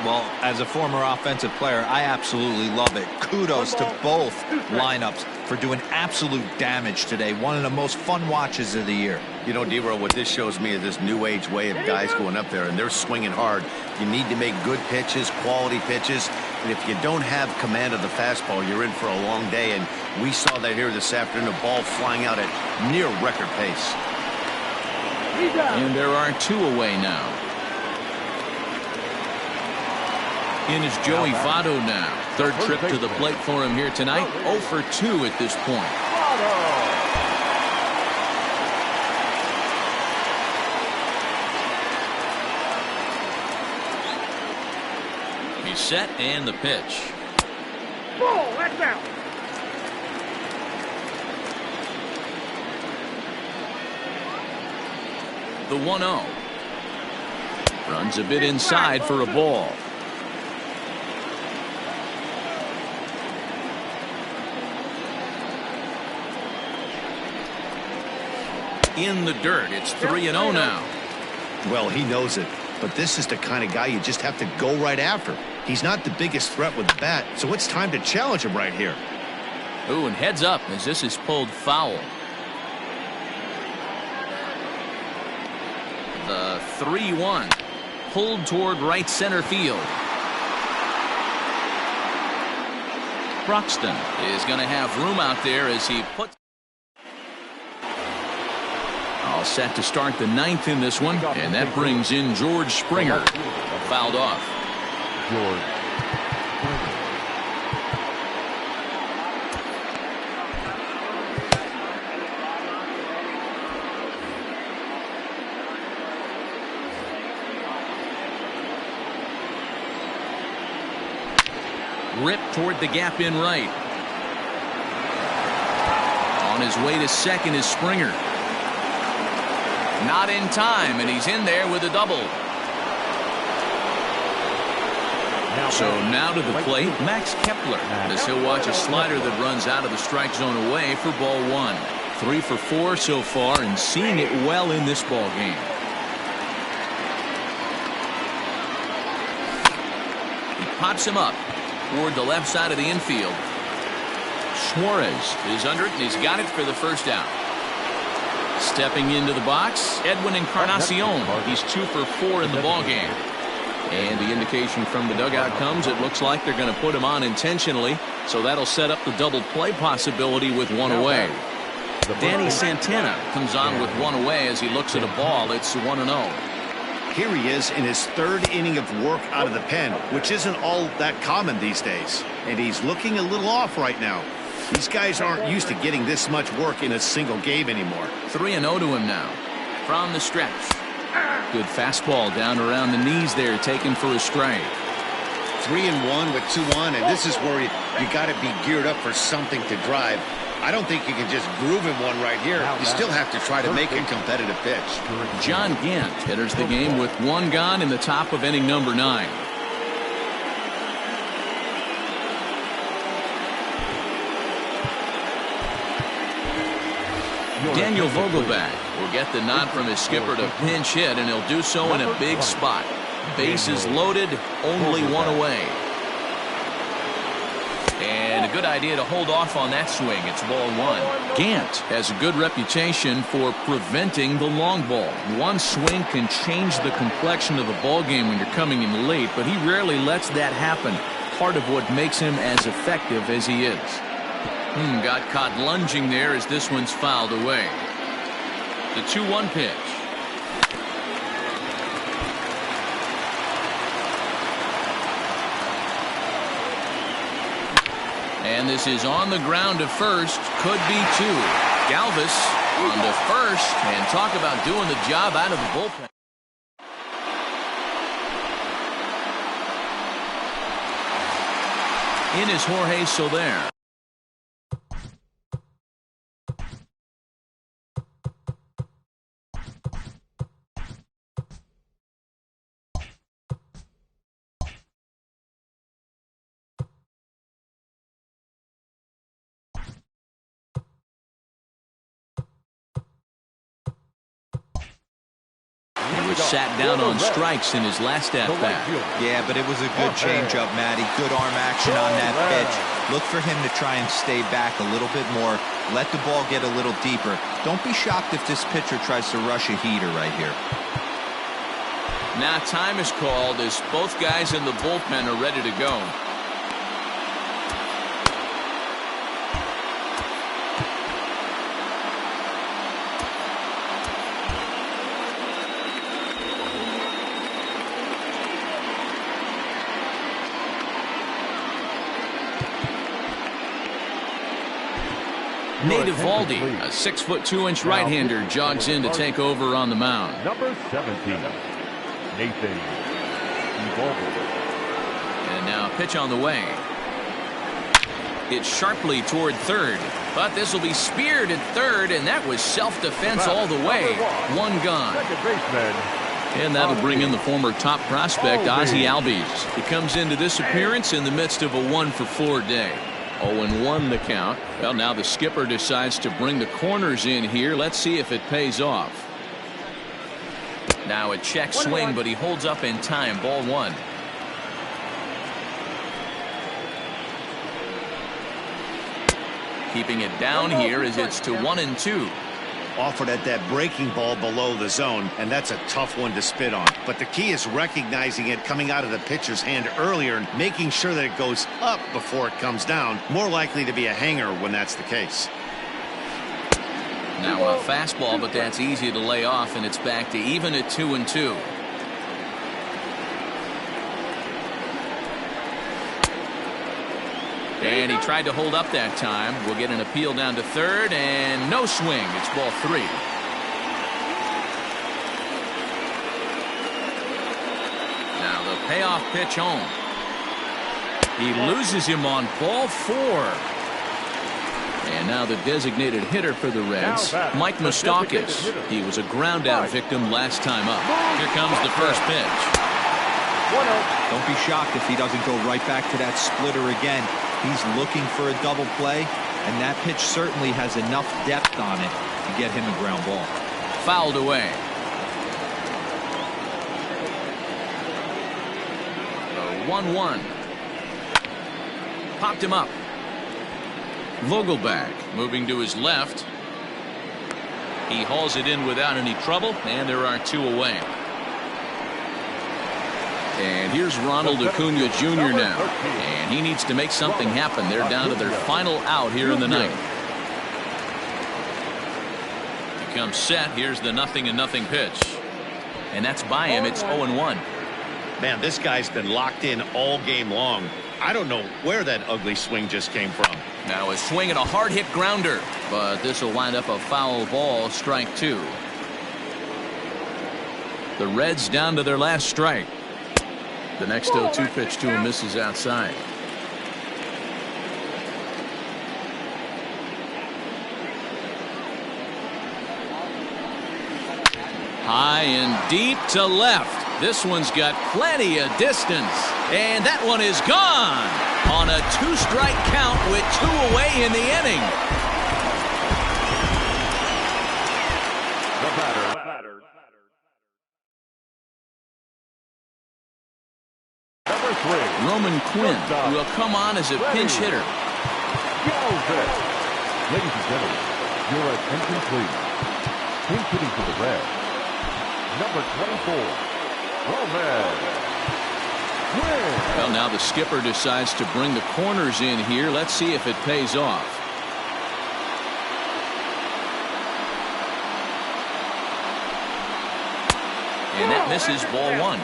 Well, as a former offensive player, I absolutely love it. Kudos to both lineups for doing absolute damage today. One of the most fun watches of the year. You know, D-Row, what this shows me is this new age way of guys going up there, and they're swinging hard. You need to make good pitches, quality pitches, and if you don't have command of the fastball, you're in for a long day, and we saw that here this afternoon, a ball flying out at near record pace. And there are 2 away now. In is Joey Votto now. Third trip to the plate for him here tonight. 0 for 2 at this point. He's set and the pitch. Ball, that's out. The 1-0. Runs a bit inside for a ball. In the dirt. It's 3-0 now. Well, he knows it, but this is the kind of guy you just have to go right after. He's not the biggest threat with the bat, so it's time to challenge him right here. Ooh, and heads up as this is pulled foul. The 3-1 pulled toward right center field. Broxton is going to have room out there as he puts. All set to start the 9th in this one, and that brings in George Springer. Fouled off. George. Ripped toward the gap in right. On his way to second is Springer. Not in time, and he's in there with a double. So now to the plate, Max Kepler, as he'll watch a slider that runs out of the strike zone away for ball 1. 3 for 4 so far, and seeing it well in this ball game. He pops him up toward the left side of the infield. Suarez is under it, and he's got it for the first out. Stepping into the box, Edwin Encarnacion. He's 2 for 4 in the ball game. And the indication from the dugout comes, it looks like they're going to put him on intentionally, so that'll set up the double play possibility with 1 away. Danny Santana comes on with 1 away as he looks at a ball. It's 1-0. Here he is in his 3rd inning of work out of the pen, which isn't all that common these days. And he's looking a little off right now. These guys aren't used to getting this much work in a single game anymore. 3-0 to him now from the stretch. Good fastball down around the knees there, taken for a strike. 3-1 with 2 on, and this is where you got to be geared up for something to drive. I don't think you can just groove him one right here. You still have to try to make a competitive pitch. John Gant enters the game with 1 gone in the top of inning number 9. Daniel Vogelback will get the nod from his skipper to pinch hit, and he'll do so in a big spot. Bases loaded, only one away. And a good idea to hold off on that swing. It's ball one. Gant has a good reputation for preventing the long ball. One swing can change the complexion of the ball game when you're coming in late, but he rarely lets that happen. Part of what makes him as effective as he is. Got caught lunging there as this one's fouled away. The 2-1 pitch. And this is on the ground to first. Could be two. Galvis on to first. And talk about doing the job out of the bullpen. In is Jorge Soler. Sat down on strikes in his last at-bat. Yeah, but it was a good changeup, Matty. Good arm action on that pitch. Look for him to try and stay back a little bit more. Let the ball get a little deeper. Don't be shocked if this pitcher tries to rush a heater right here. Now time is called as both guys in the bullpen are ready to go. Nate Eovaldi, a 6'2" right-hander, jogs in to take over on the mound. Number 17, Nathan Eovaldi. And now a pitch on the way. It's sharply toward third, but this will be speared at third, and that was self-defense all the way. One gone. And that'll bring in the former top prospect, Ozzie Albies. He comes into this appearance in the midst of a 1-for-4 day. 0-1 the count. Well, now the skipper decides to bring the corners in here. Let's see if it pays off. Now a check swing, but he holds up in time. Ball one. Keeping it down here as it's to 1-2. Offered at that breaking ball below the zone, and that's a tough one to spit on. But the key is recognizing it coming out of the pitcher's hand earlier and making sure that it goes up before it comes down. More likely to be a hanger when that's the case. Now a fastball, but that's easy to lay off, and it's back to even at 2-2. And he tried to hold up that time. We'll get an appeal down to third, and no swing. It's ball three. Now the payoff pitch home. He loses him on ball four. And now the designated hitter for the Reds, Mike Moustakas. He was a ground-out victim last time up. Here comes the first pitch. Don't be shocked if he doesn't go right back to that splitter again. He's looking for a double play, and that pitch certainly has enough depth on it to get him a ground ball. Fouled away. 1-1. Popped him up. Vogelback moving to his left. He hauls it in without any trouble, and there are two away. And here's Ronald Acuna Jr. now, and he needs to make something happen. They're down to their final out here in the ninth. He comes set. Here's the 0-0 pitch, and that's by him. It's 0-1. Man, this guy's been locked in all game long. I don't know where that ugly swing just came from. Now a swing and a hard hit grounder, but this will wind up a foul ball. Strike two. The Reds down to their last strike. The next 0-2 pitch to him misses outside. High and deep to left. This one's got plenty of distance. And that one is gone on a two-strike count with two away in the inning. 3. Roman Quinn will come on as a pinch hitter. Goes it. Ladies and gentlemen, your attention please. Pinch hitting for the Reds, number 24, Roman Quinn. Well, now the skipper decides to bring the corners in here. Let's see if it pays off. And that misses, ball 1.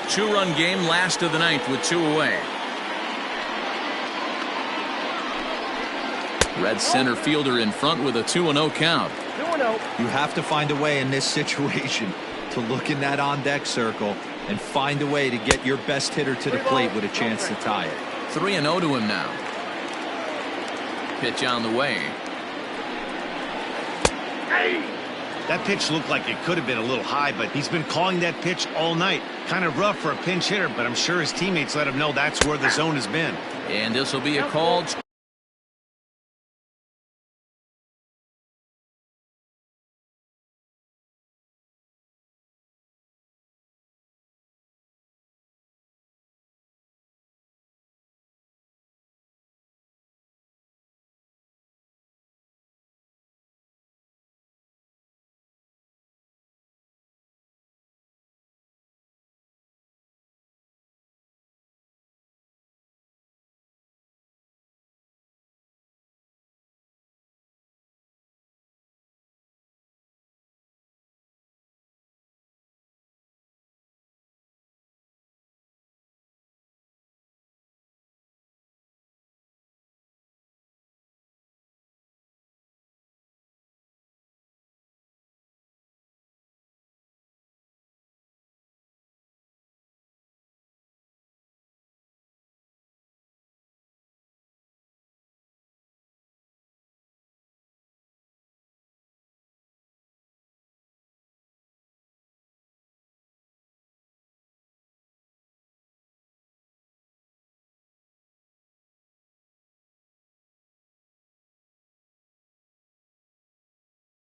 2-run game, last of the ninth with 2 away. Red center fielder in front with a 2-0 count. 2-0. You have to find a way in this situation to look in that on-deck circle and find a way to get your best hitter to the plate with a chance to tie it. 3-0 to him now. Pitch on the way. That pitch looked like it could have been a little high, but he's been calling that pitch all night. Kind of rough for a pinch hitter, but I'm sure his teammates let him know that's where the zone has been. And this will be a called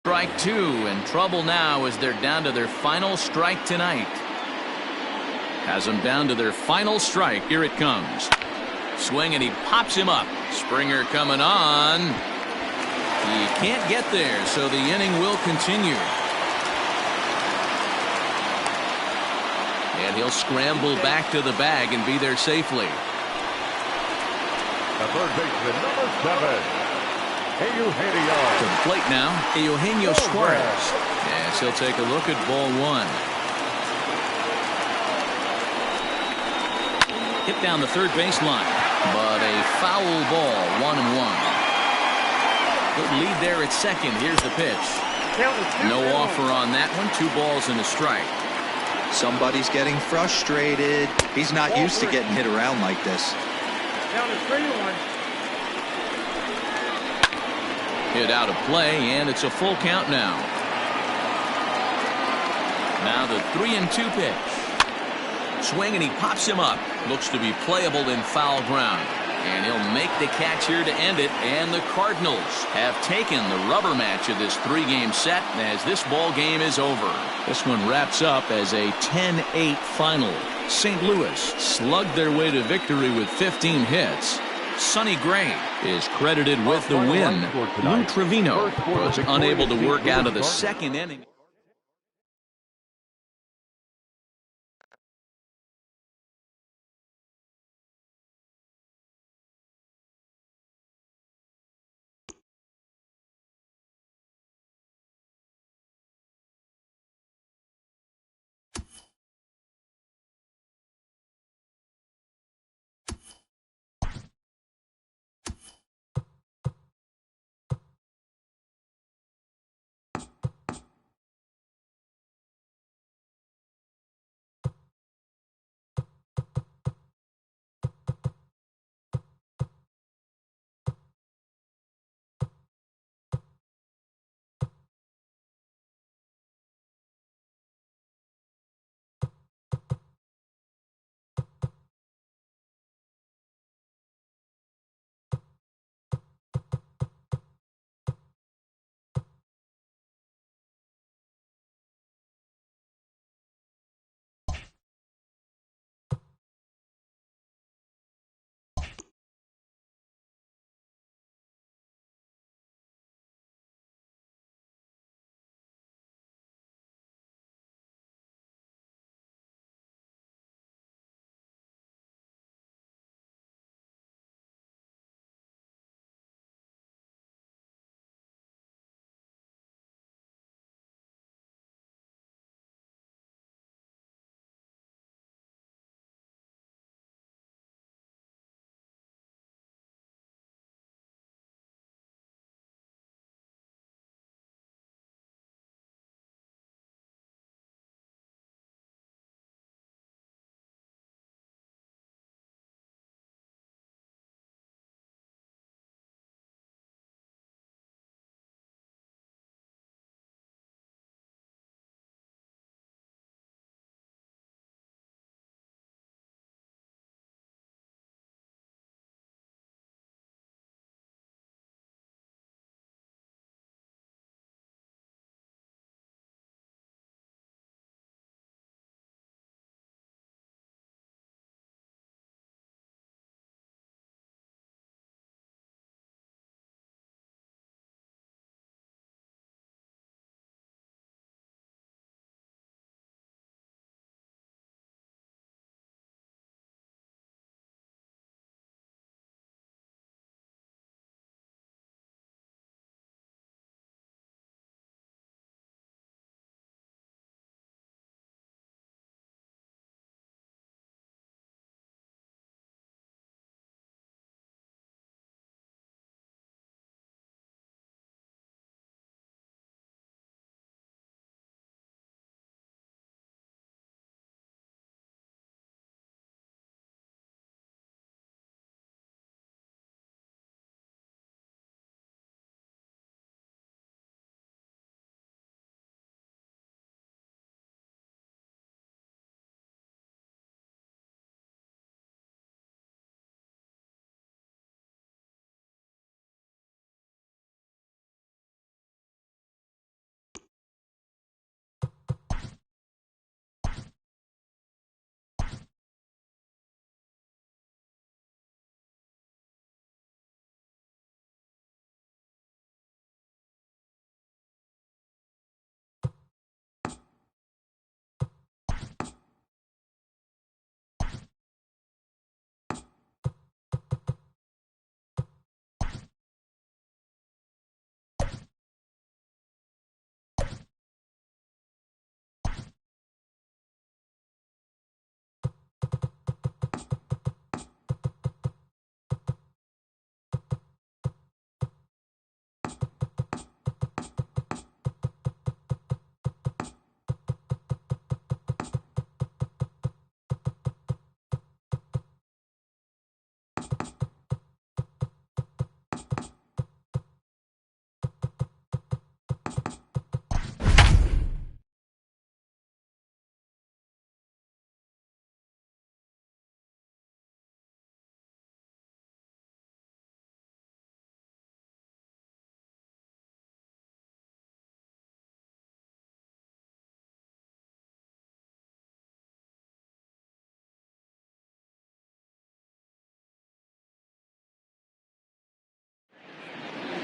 strike 2, and trouble now as they're down to their final strike tonight. Has them down to their final strike. Here it comes. Swing, and he pops him up. Springer coming on. He can't get there, so the inning will continue. And he'll scramble back to the bag and be there safely. The third baseman, number 7. Eugenio. To the plate now, Eugenio Suarez. Yes, he'll take a look at ball 1. Hit down the third baseline, but a foul ball, 1-1. Good lead there at second. Here's the pitch. No offer on that one. 2 balls and a strike. Somebody's getting frustrated. He's not used to getting hit around like this. Down to 3-1. Hit out of play, and it's a full count now. Now the 3-2 pitch. Swing, and he pops him up. Looks to be playable in foul ground. And he'll make the catch here to end it. And the Cardinals have taken the rubber match of this 3-game set as this ball game is over. This one wraps up as a 10-8 final. St. Louis slugged their way to victory with 15 hits. Sonny Gray is credited with the win. Lou Trevino was unable to work out of the second inning.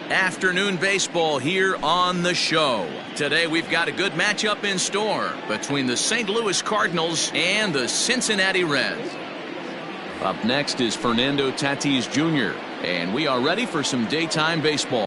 Afternoon baseball here on the show. Today we've got a good matchup in store between the St. Louis Cardinals and the Cincinnati Reds. Up next is Fernando Tatis Jr., and we are ready for some daytime baseball.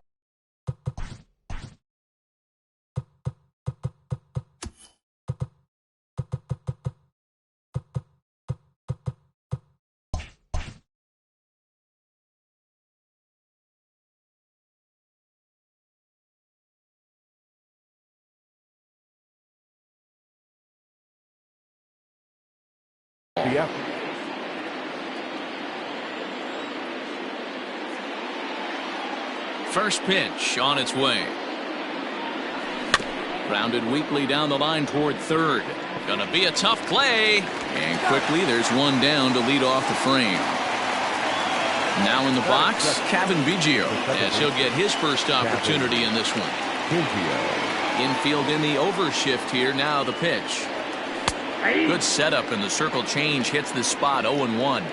Yeah. First pitch on its way. Grounded weakly down the line toward third. Gonna be a tough play. And quickly there's one down to lead off the frame. Now in the box, Kevin Biggio, as he'll get his first opportunity in this one. Infield in the overshift here. Now the pitch. Good setup, and the circle change hits the spot. 0-1.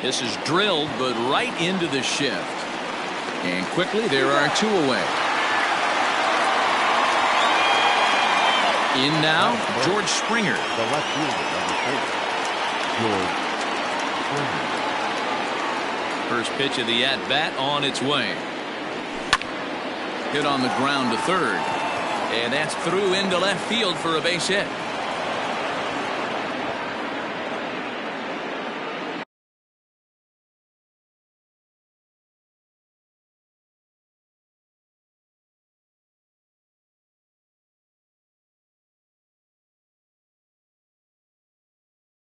This is drilled, but right into the shift. And quickly there are two away. In now, George Springer. The left fielder, number 4, George Springer. First pitch of the at-bat on its way. Hit on the ground to third. And that's through into left field for a base hit.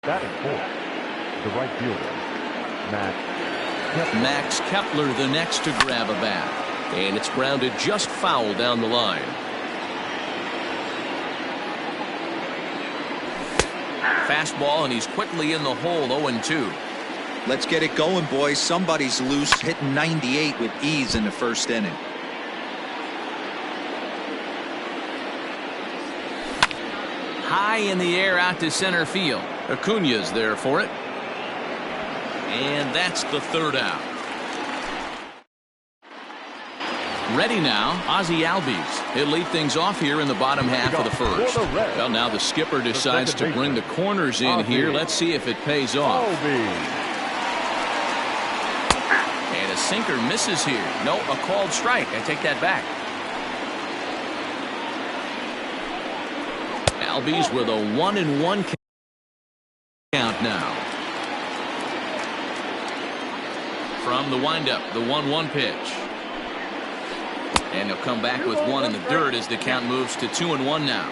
Batting fourth, the right fielder, Max Kepler the next to grab a bat. And it's grounded just foul down the line. Fastball, and he's quickly in the hole. 0-2. Let's get it going, boys. Somebody's loose, hitting 98 with ease in the first inning. High in the air out to center field. Acuña's there for it. And that's the third out. Ready now, Ozzie Albies. He'll lead things off here in the bottom half of the first. Well, now the skipper decides to bring the corners in here. Let's see if it pays off. And a sinker misses here. No, a called strike. I take that back. Albies with a 1-1 count now. From the windup, the 1-1 pitch. And he'll come back with one in the dirt as the count moves to 2-1 now.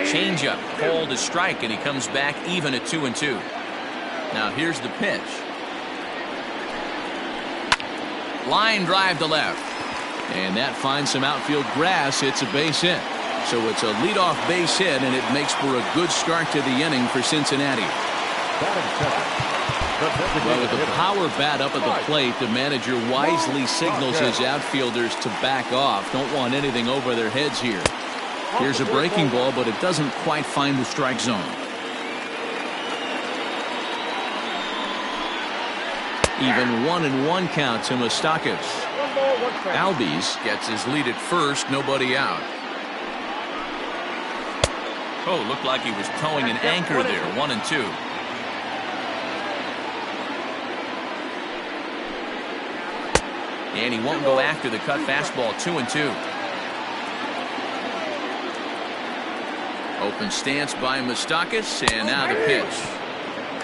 Changeup, called a strike, and he comes back even at 2-2. Now here's the pitch. Line drive to left. And that finds some outfield grass. It's a base hit. So it's a leadoff base hit, and it makes for a good start to the inning for Cincinnati. Well, with the power bat up at the plate, the manager wisely signals his outfielders to back off. Don't want anything over their heads here. Here's a breaking ball, but it doesn't quite find the strike zone. Even 1-1 count to Moustakas. Albies gets his lead at first, nobody out. Oh, looked like he was towing an anchor there. 1-2. And he won't go after the cut fastball. 2-2. Open stance by Moustakas, and now the pitch.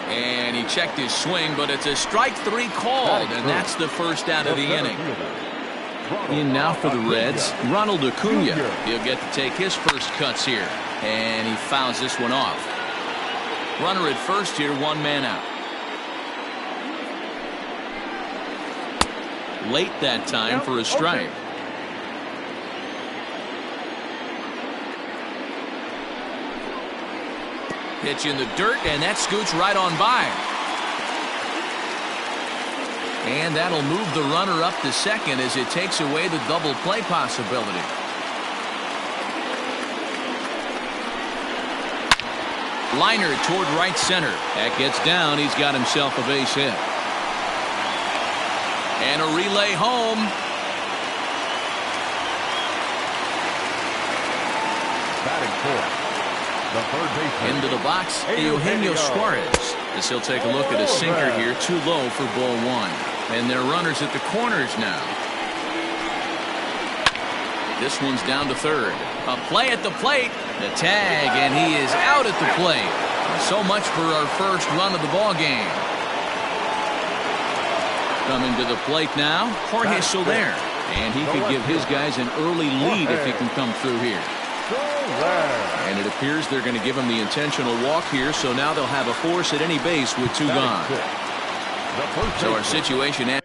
And he checked his swing, but it's a strike 3 called, and that's the first out of the inning. In now for the Reds, Ronald Acuna. He'll get to take his first cuts here, and he fouls this one off. Runner at first here, 1 man out. Late that time for a strike. Pitch in the dirt, and that scoots right on by. And that'll move the runner up to second as it takes away the double play possibility. Liner toward right center. That gets down. He's got himself a base hit. And a relay home. Batting fourth, the third baseman. Into the box, Eugenio Suarez. As he'll take a look at a sinker here, too low for ball 1. And they're runners at the corners now. This one's down to third. A play at the plate. The tag, and he is out at the plate. So much for our first run of the ball game. Coming to the plate now, Jorge Soler. And he could give his guys an early lead if he can come through here. And it appears they're going to give him the intentional walk here, so now they'll have a force at any base with 2 gone. So our situation as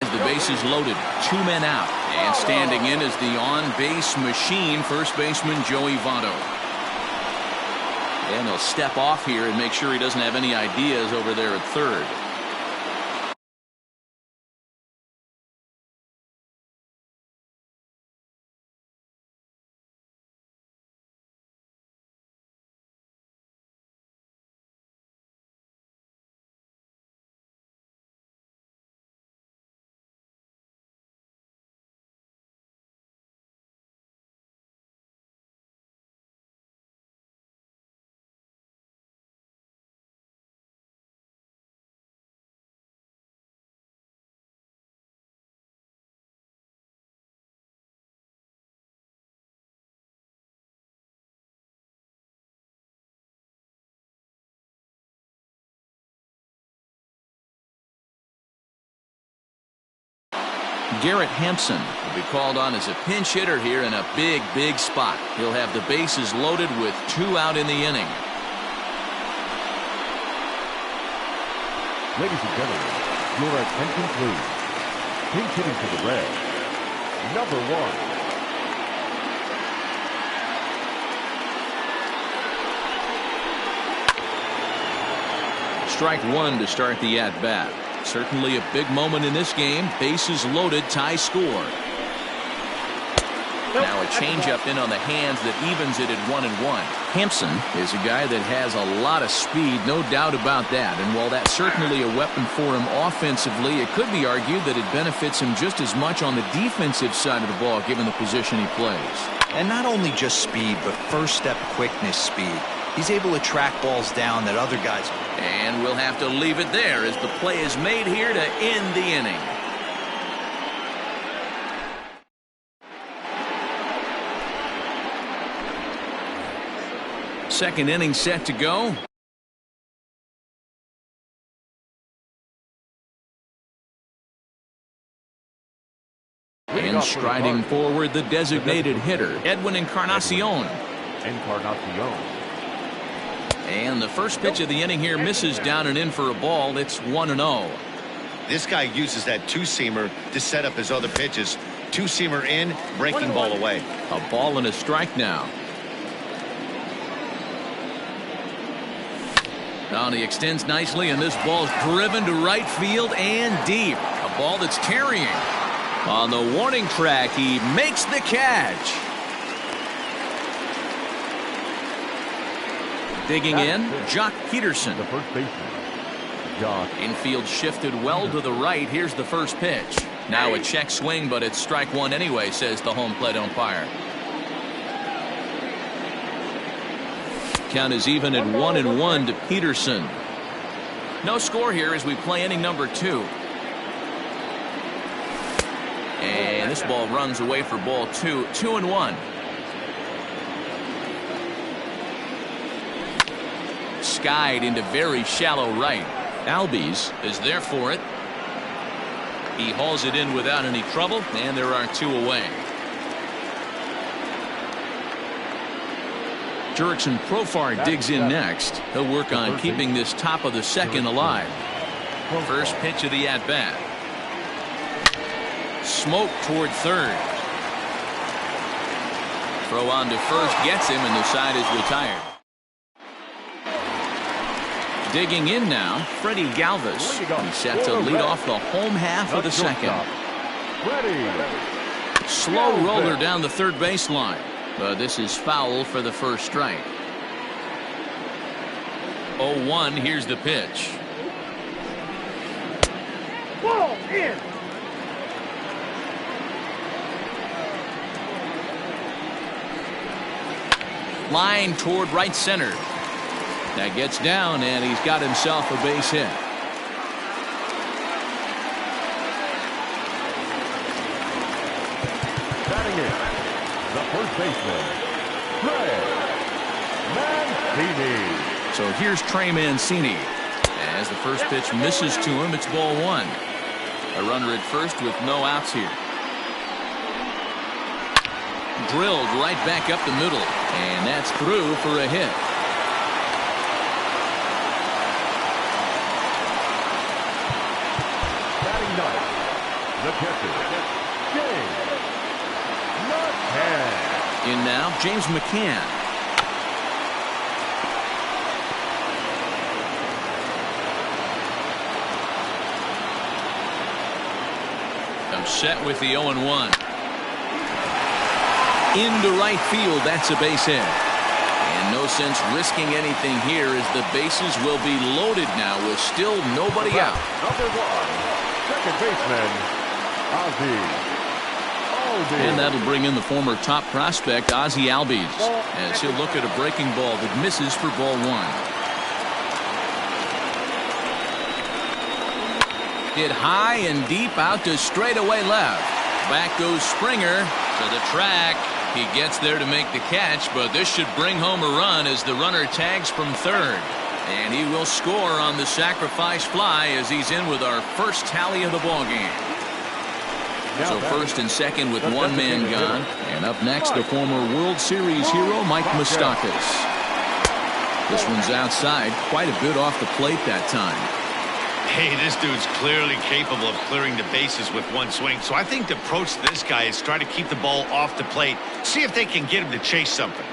the bases loaded, 2 men out, and standing in is the on-base machine, first baseman Joey Votto. And he'll step off here and make sure he doesn't have any ideas over there at third. Garrett Hampson will be called on as a pinch hitter here in a big, big spot. He'll have the bases loaded with 2 out in the inning. Ladies and gentlemen, your attention please. Pinch hitting for the Reds, number 1. Strike 1 to start the at-bat. Certainly a big moment in this game. Bases loaded, tie score. Now a changeup in on the hands that evens it at 1-1. Hampson is a guy that has a lot of speed, no doubt about that. And while that's certainly a weapon for him offensively, it could be argued that it benefits him just as much on the defensive side of the ball, given the position he plays. And not only just speed, but first step quickness speed. He's able to track balls down that other guys. And we'll have to leave it there as the play is made here to end the inning. Second inning set to go. And striding forward, the designated hitter, Edwin Encarnacion. And the first pitch of the inning here misses down and in for a ball. It's 1-0. This guy uses that 2-seamer to set up his other pitches. 2-seamer in, breaking ball away. A ball and a strike now. Now he extends nicely, and this ball's driven to right field and deep. A ball that's carrying. On the warning track, he makes the catch. Digging in, Jock Peterson. The first baseman, Jock. Infield shifted well to the right. Here's the first pitch. Now a check swing, but it's strike 1 anyway, says the home plate umpire. count is even at 1-1 to Peterson. No score here as we play inning number 2. And this ball runs away for ball 2. 2-1. Skied into very shallow right. Albies is there for it. He hauls it in without any trouble, and there are 2 away. Jurickson Profar digs in next. He'll work on keeping this top of the second alive. First pitch of the at-bat. Smoke toward third. Throw on to first gets him, and the side is retired. Digging in now, Freddie Galvis. He's set to lead off the home half of the second. Slow roller down the third baseline. But this is foul for the first strike. 0-1, here's the pitch. Ball in. Line toward right center. That gets down, and he's got himself a base hit. Batting in, the first baseman, Mancini. So here's Trey Mancini. As the first pitch misses to him, it's ball 1. A runner at first with no outs here. Drilled right back up the middle, and that's through for a hit. Batting ninth, the catcher, James McCann. In now, James McCann. Comes set with the 0-1. Into right field, that's a base hit. And no sense risking anything here as the bases will be loaded now with still nobody out. Number 1, second baseman, Ozzie. And that'll bring in the former top prospect, Ozzie Albies, as he'll look at a breaking ball that misses for ball 1. Hit high and deep out to straightaway left. Back goes Springer to the track. He gets there to make the catch, but this should bring home a run as the runner tags from third. And he will score on the sacrifice fly as he's in with our first tally of the ball game. So first and second with one man gone. And up next, the former World Series hero, Mike Moustakas. This one's outside, quite a bit off the plate that time. Hey, this dude's clearly capable of clearing the bases with one swing. So I think the approach to this guy is try to keep the ball off the plate. See if they can get him to chase something.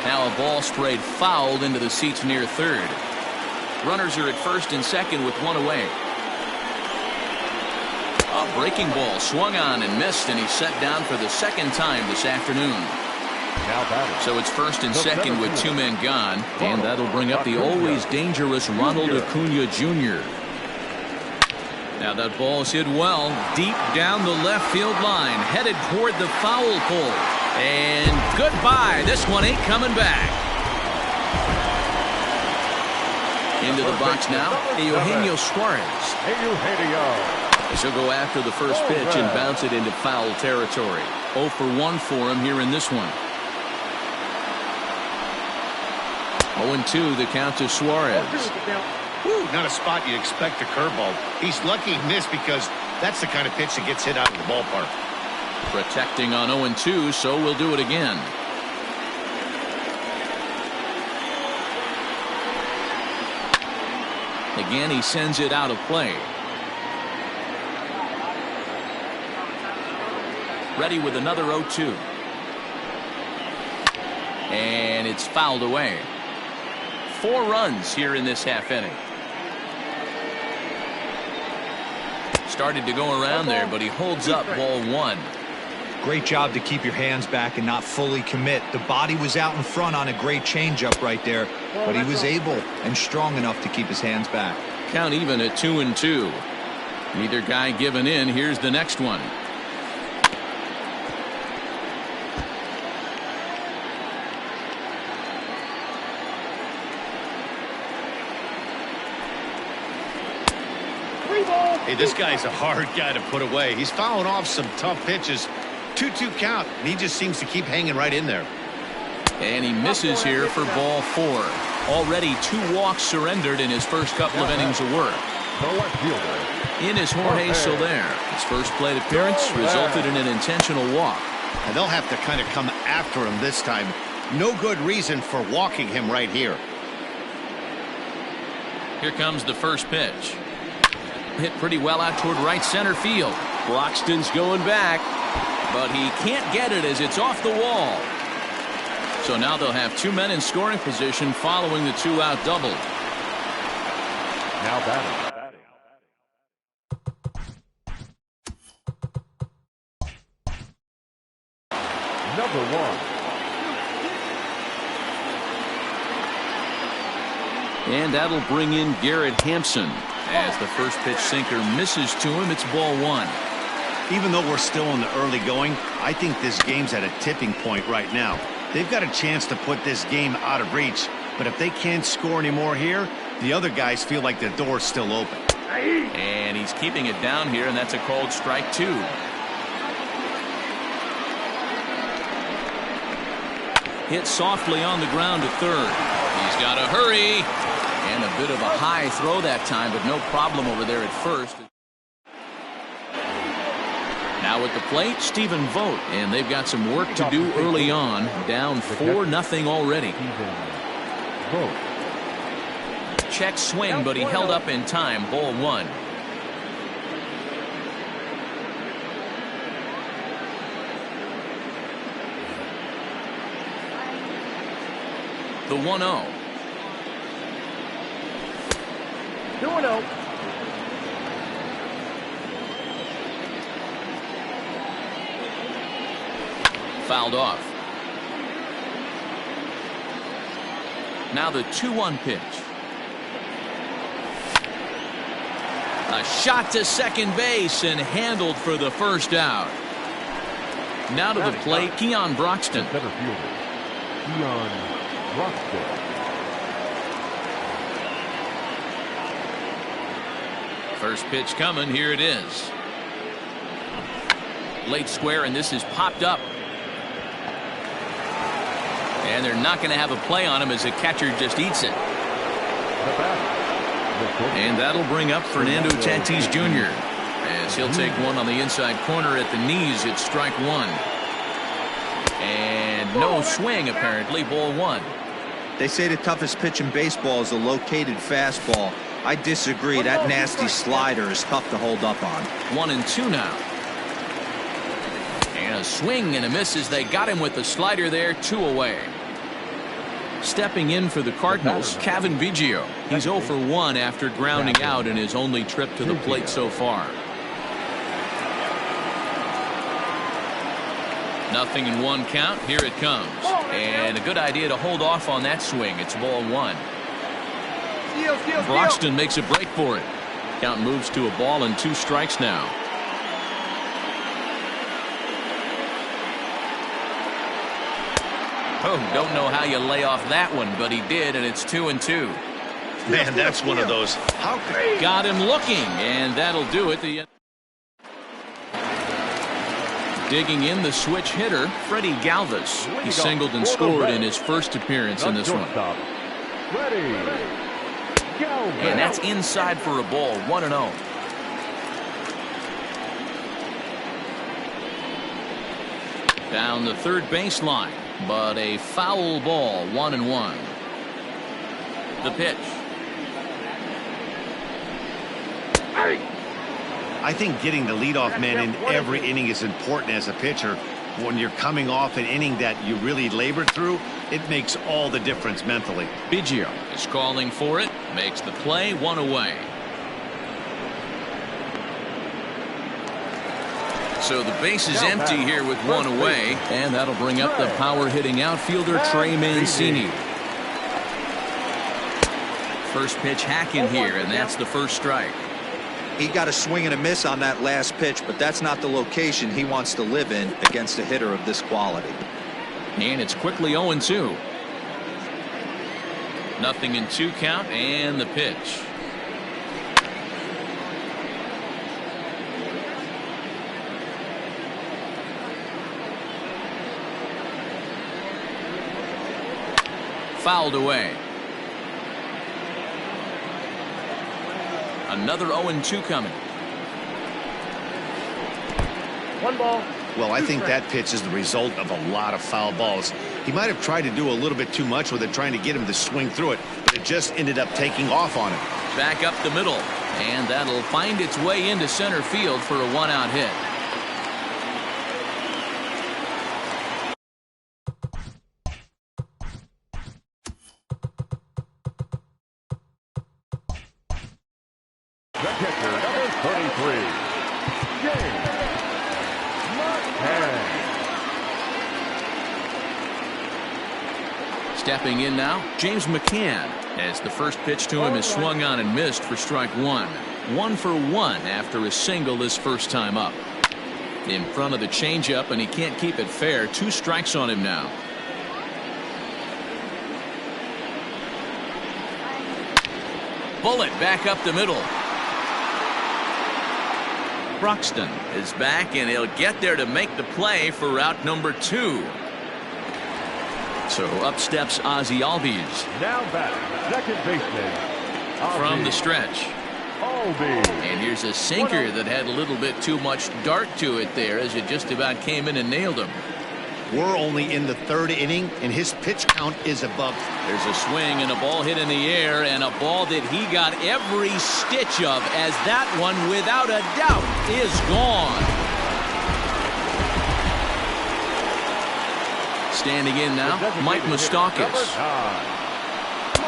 Now a ball sprayed fouled into the seats near third. Runners are at first and second with one away. A breaking ball swung on and missed, and he's set down for the second time this afternoon. So it's first and second with 2 men gone, and that'll bring up the always dangerous Ronald Acuna Jr. Now that ball's hit well, deep down the left field line, headed toward the foul pole. And goodbye. This one ain't coming back. Into the box now, Eugenio Suarez. He'll go after the first pitch and bounce it into foul territory. 0 for 1 for him here in this one. 0-2 the count to Suarez. Woo, not a spot you'd expect a curveball. He's lucky he missed because that's the kind of pitch that gets hit out of the ballpark. Protecting on 0-2, so we'll do it again. Again, he sends it out of play. Ready with another 0-2. And it's fouled away. 4 runs here in this half inning. Started to go around there, but he holds up ball 1. Great job to keep your hands back and not fully commit. The body was out in front on a great changeup right there, but he was able and strong enough to keep his hands back. Count even at 2-2. Neither guy giving in. Here's the next one. Hey, this guy's a hard guy to put away. He's fouling off some tough pitches. 2-2 count, and he just seems to keep hanging right in there. And he misses here for ball 4. Already 2 walks surrendered in his first couple of innings of work. The left fielder. In is Jorge Soler. His first plate appearance resulted in an intentional walk. And they'll have to kind of come after him this time. No good reason for walking him right here. Here comes the first pitch. Hit pretty well out toward right center field. Broxton's going back, but he can't get it as it's off the wall. So now they'll have 2 men in scoring position following the 2-out double. Now batting. Number 1. And that'll bring in Garrett Hampson. As the first pitch sinker misses to him, it's ball 1. Even though we're still in the early going, I think this game's at a tipping point right now. They've got a chance to put this game out of reach, but if they can't score anymore here, the other guys feel like the door's still open. And he's keeping it down here, and that's a called strike 2. Hit softly on the ground to third. He's got to hurry. And a bit of a high throw that time, but no problem over there at first. Now at the plate, Stephen Vogt, and they've got some work to do early on. Down 4-0 already. Check swing, but he held up in time. Ball 1. The 1-0. 2-0. Fouled off. Now the 2-1 pitch. A shot to second base and handled for the first out. Now to the plate, Keon Broxton. Center fielder, Keon Broxton. First pitch coming. Here it is. Late square, and this is popped up. And they're not going to have a play on him as the catcher just eats it. And that'll bring up Fernando Tatis Jr. as he'll take one on the inside corner at the knees. It's strike 1. And no swing, apparently. Ball 1. They say the toughest pitch in baseball is a located fastball. I disagree. That nasty slider is tough to hold up on. 1-2 now. And a swing and a miss as they got him with the slider there. 2 away. Stepping in for the Cardinals, Cavan Biggio. He's 0 for 1 after grounding out in his only trip to the plate so far. 0-1 count. Here it comes. And a good idea to hold off on that swing. It's ball 1. Broxton makes a break for it. Count moves to a ball and 2 strikes now. Oh, don't know how you lay off that one, but he did, and it's 2-2. Man, that's one of those. How could... Got him looking, and that'll do it. Digging in the switch hitter, Freddie Galvis. He singled and scored in his first appearance in this one. And that's inside for a ball. 1-0. Down the third baseline, but a foul ball. 1-1. The pitch. I think getting the leadoff man in every inning is important as a pitcher. When you're coming off an inning that you really labored through, it makes all the difference mentally. Biggio is calling for it, makes the play. 1 away. So the base is empty here with 1 away, and that'll bring up the power hitting outfielder Trey Mancini. First pitch hacking here, and that's the first strike. He got a swing and a miss on that last pitch, but that's not the location he wants to live in against a hitter of this quality. And it's quickly 0-2. Nothing in 2 count, and the pitch. Fouled away. Another 0-2 coming. 1 ball. Well, I think that pitch is the result of a lot of foul balls. He might have tried to do a little bit too much with it, trying to get him to swing through it, but it just ended up taking off on him. Back up the middle, and that'll find its way into center field for a 1-out hit. The catcher, number 33, James McCann. Stepping in now, James McCann, as the first pitch to him is swung on and missed for strike 1. 1 for 1 after a single his first time up. In front of the changeup, and he can't keep it fair. 2 strikes on him now. Bullet back up the middle. Broxton is back, and he'll get there to make the play for route number 2. So up steps Ozzie Albies. Now back, second baseman, From the stretch. Albies. And here's a sinker that had a little bit too much dart to it there, as it just about came in and nailed him. We're only in the 3rd inning, and his pitch count is above. There's a swing and a ball hit in the air, and a ball that he got every stitch of, as that one, without a doubt, is gone. Standing in now, Mike Moustakas.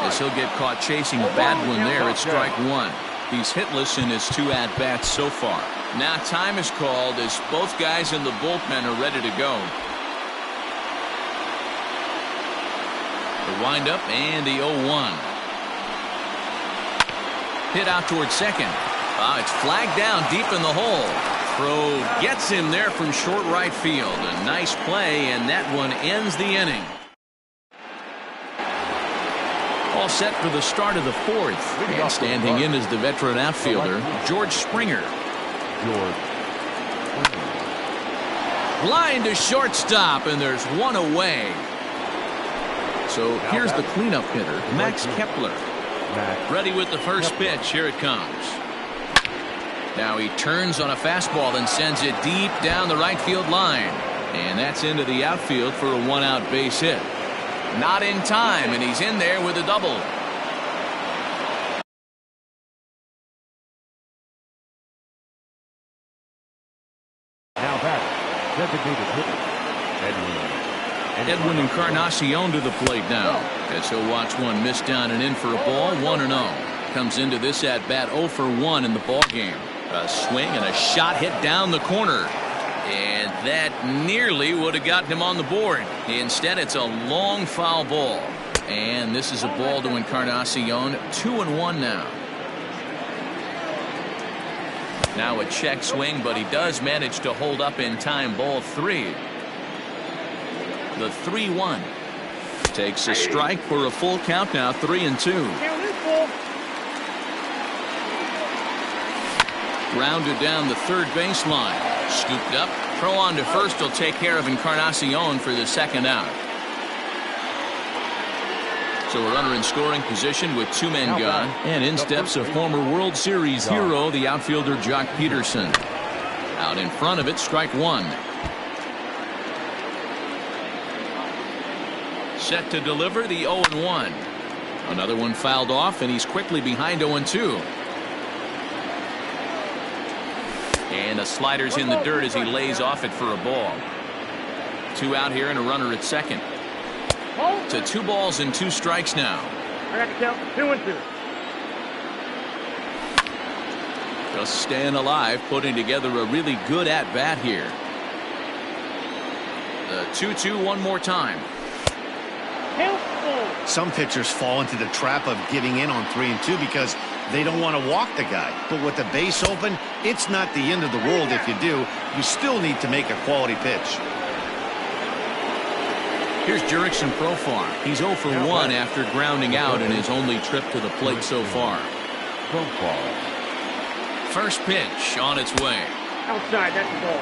As he'll get caught chasing a bad one there at strike 1. He's hitless in his 2 at-bats so far. Now time is called as both guys in the bullpen are ready to go. The windup and the 0-1. Hit out towards second. It's flagged down deep in the hole. Throw gets him there from short right field. A nice play, and that one ends the inning. All set for the start of the 4th. And standing in is the veteran outfielder, George Springer. Line to shortstop, and there's one away. So here's the cleanup hitter, Max Kepler. Ready with the first pitch. Here it comes. Now he turns on a fastball and sends it deep down the right field line. And that's into the outfield for a 1-out base hit. Not in time, and he's in there with a double. Now back, designated hitter, Edwin Encarnacion to the plate now, as he'll watch one miss down and in for a ball. 1-0. Comes into this at bat 0 for 1 in the ball game. A swing and a shot hit down the corner, and that nearly would have gotten him on the board. Instead, it's a long foul ball, and this is a ball to Encarnacion. 2-1 now. Now a check swing, but he does manage to hold up in time. Ball 3. The 3-1 takes a strike for a full count now. 3-2. Grounded down the third baseline. Scooped up. Throw on to first will take care of Encarnacion for the 2nd out. So a runner in scoring position with 2 men gone. And in steps a former World Series hero, the outfielder Jock Peterson. Out in front of it, strike 1. Set to deliver the 0-1. Another one fouled off, and he's quickly behind 0-2. And a slider's in the dirt as he lays off it for a ball. 2 out here and a runner at second. To 2 balls and 2 strikes now. I got the count. 2-2. Just staying alive, putting together a really good at-bat here. The 2-2 one more time. Some pitchers fall into the trap of giving in on 3-2 because They don't want to walk the guy. But with the base open, it's not the end of the world if you do. You still need to make a quality pitch. Here's Jurickson Profar. He's 0 for 1 after grounding out in his only trip to the plate so far. First pitch on its way. Outside, that's the ball.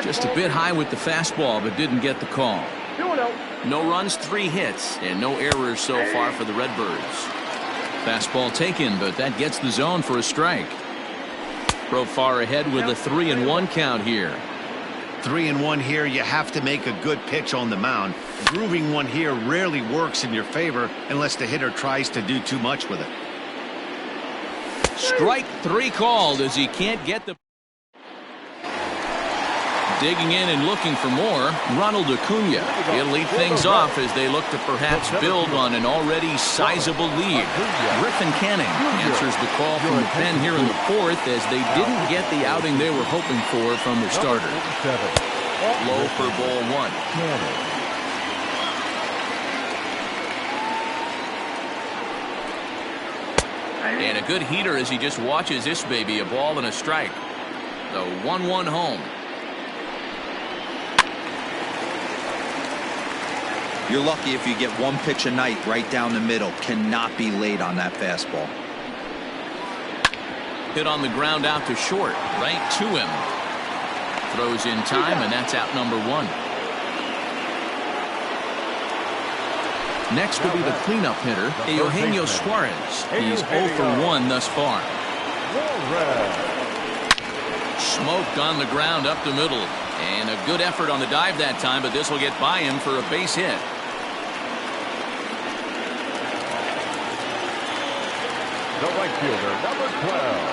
Just a bit high with the fastball, but didn't get the call. 2-0. No runs, 3 hits, and no errors so far for the Redbirds. Fastball taken, but that gets the zone for a strike. Profar ahead with a 3-1 count here. 3-1 here. You have to make a good pitch on the mound. Grooving one here rarely works in your favor unless the hitter tries to do too much with it. Strike 3 called as he can't get the. Digging in and looking for more, Ronald Acuna. He'll lead things off as they look to perhaps build on an already sizable lead. Griffin Canning answers the call from the pen here in the 4th as they didn't get the outing they were hoping for from the starter. Low for ball 1. And a good heater as he just watches this baby, a ball and a strike. The 1-1 home. You're lucky if you get one pitch a night right down the middle. Cannot be late on that fastball. Hit on the ground out to short, right to him. Throws in time, and that's out number 1. Next will be the cleanup hitter, Eugenio Suarez. He's 0 for 1 thus far. Smoked on the ground up the middle. And a good effort on the dive that time, but this will get by him for a base hit. The right fielder, number 12,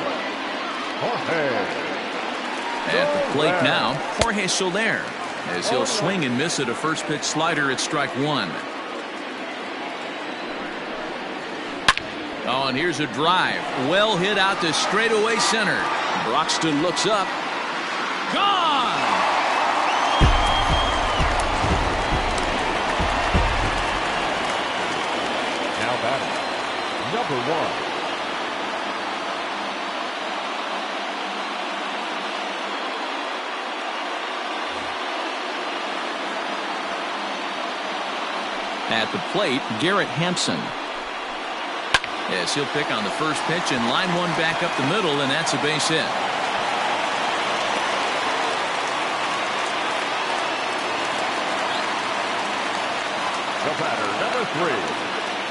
Jorge. At the plate now, Jorge Soler, as he'll swing and miss at a first pitch slider at strike 1. Oh, and here's a drive. Well hit out to straightaway center. Broxton looks up. Gone! Now batting, number 1. At the plate, Garrett Hampson. Yes, he'll pick on the first pitch and line one back up the middle, and that's a base hit. The batter, number 3,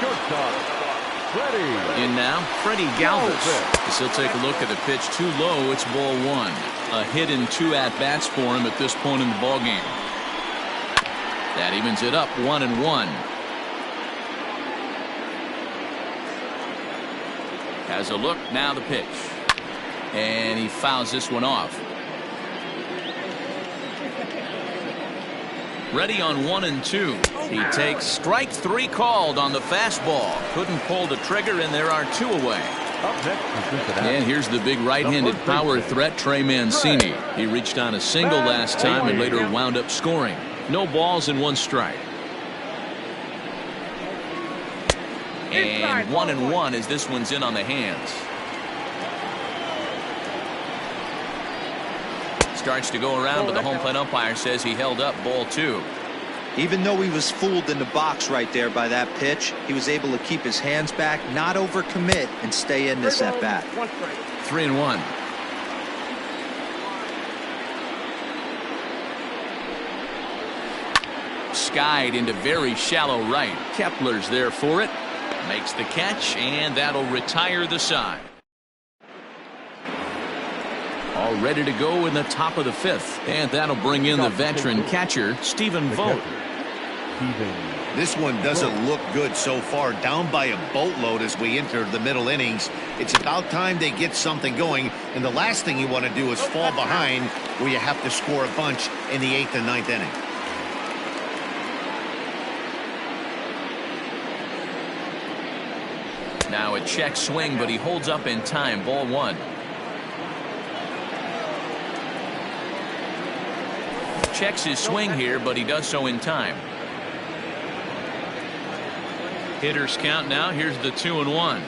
shortstop, Freddie. In now, Freddie Galvis. As he'll take a look at the pitch too low, it's ball 1. A hit and 2 at-bats for him at this point in the ballgame. That evens it up 1-1. Has a look, now the pitch. And he fouls this one off. Ready on 1-2. He takes strike 3 called on the fastball. Couldn't pull the trigger, and there are 2 away. Up next is Cincinnati. And here's the big right-handed power threat, Trey Mancini. He reached on a single last time and later wound up scoring. No balls and 1 strike. And 1-1 as this one's in on the hands. Starts to go around, but the home plate umpire says he held up ball 2. Even though he was fooled in the box right there by that pitch, he was able to keep his hands back, not overcommit, and stay in this at bat. 3-1. Skied into very shallow right. Kepler's there for it. Makes the catch, and that'll retire the side. All ready to go in the top of the 5th. And that'll bring in the veteran catcher, Stephen Vogt. This one doesn't look good so far. Down by a boatload as we enter the middle innings. It's about time they get something going. And the last thing you want to do is fall behind where you have to score a bunch in the 8th and 9th inning. Now a check swing, but he holds up in time. Ball 1. Checks his swing here, but he does so in time. Hitters count now. Here's the 2-1.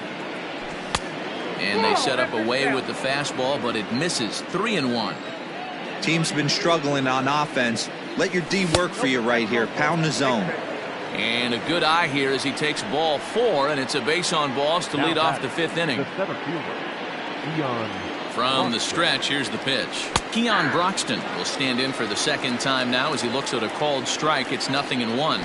And they set up away with the fastball, but it misses. 3-1. Team's been struggling on offense. Let your D work for you right here. Pound the zone. And a good eye here as he takes ball 4, and it's a base on balls to lead off the 5th inning. The center fielder, From the stretch, here's the pitch. Keon Broxton will stand in for the second time now as he looks at a called strike. It's 0-1.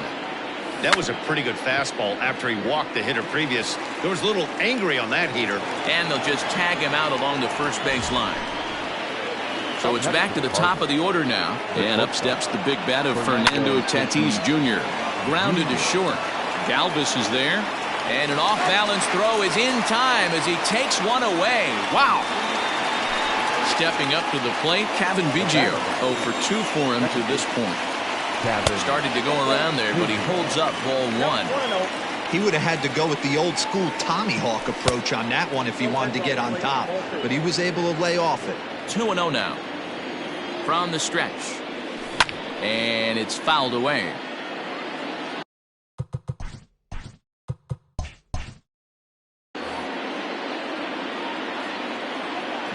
That was a pretty good fastball after he walked the hitter previous. There was a little angry on that heater. And they'll just tag him out along the first base line. So it's back to the top of the order now. And up steps the big bat of Fernando Tatis Jr. Grounded to short. Galvis is there. And an off-balance throw is in time as he takes one away. Wow. Stepping up to the plate, Kevin Biggio. 0 for 2 for him to this point. Started to go around there, but he holds up ball 1. He would have had to go with the old school Tommy Hawk approach on that one if he wanted to get on top. But he was able to lay off it. 2-0 now. From the stretch. And it's fouled away.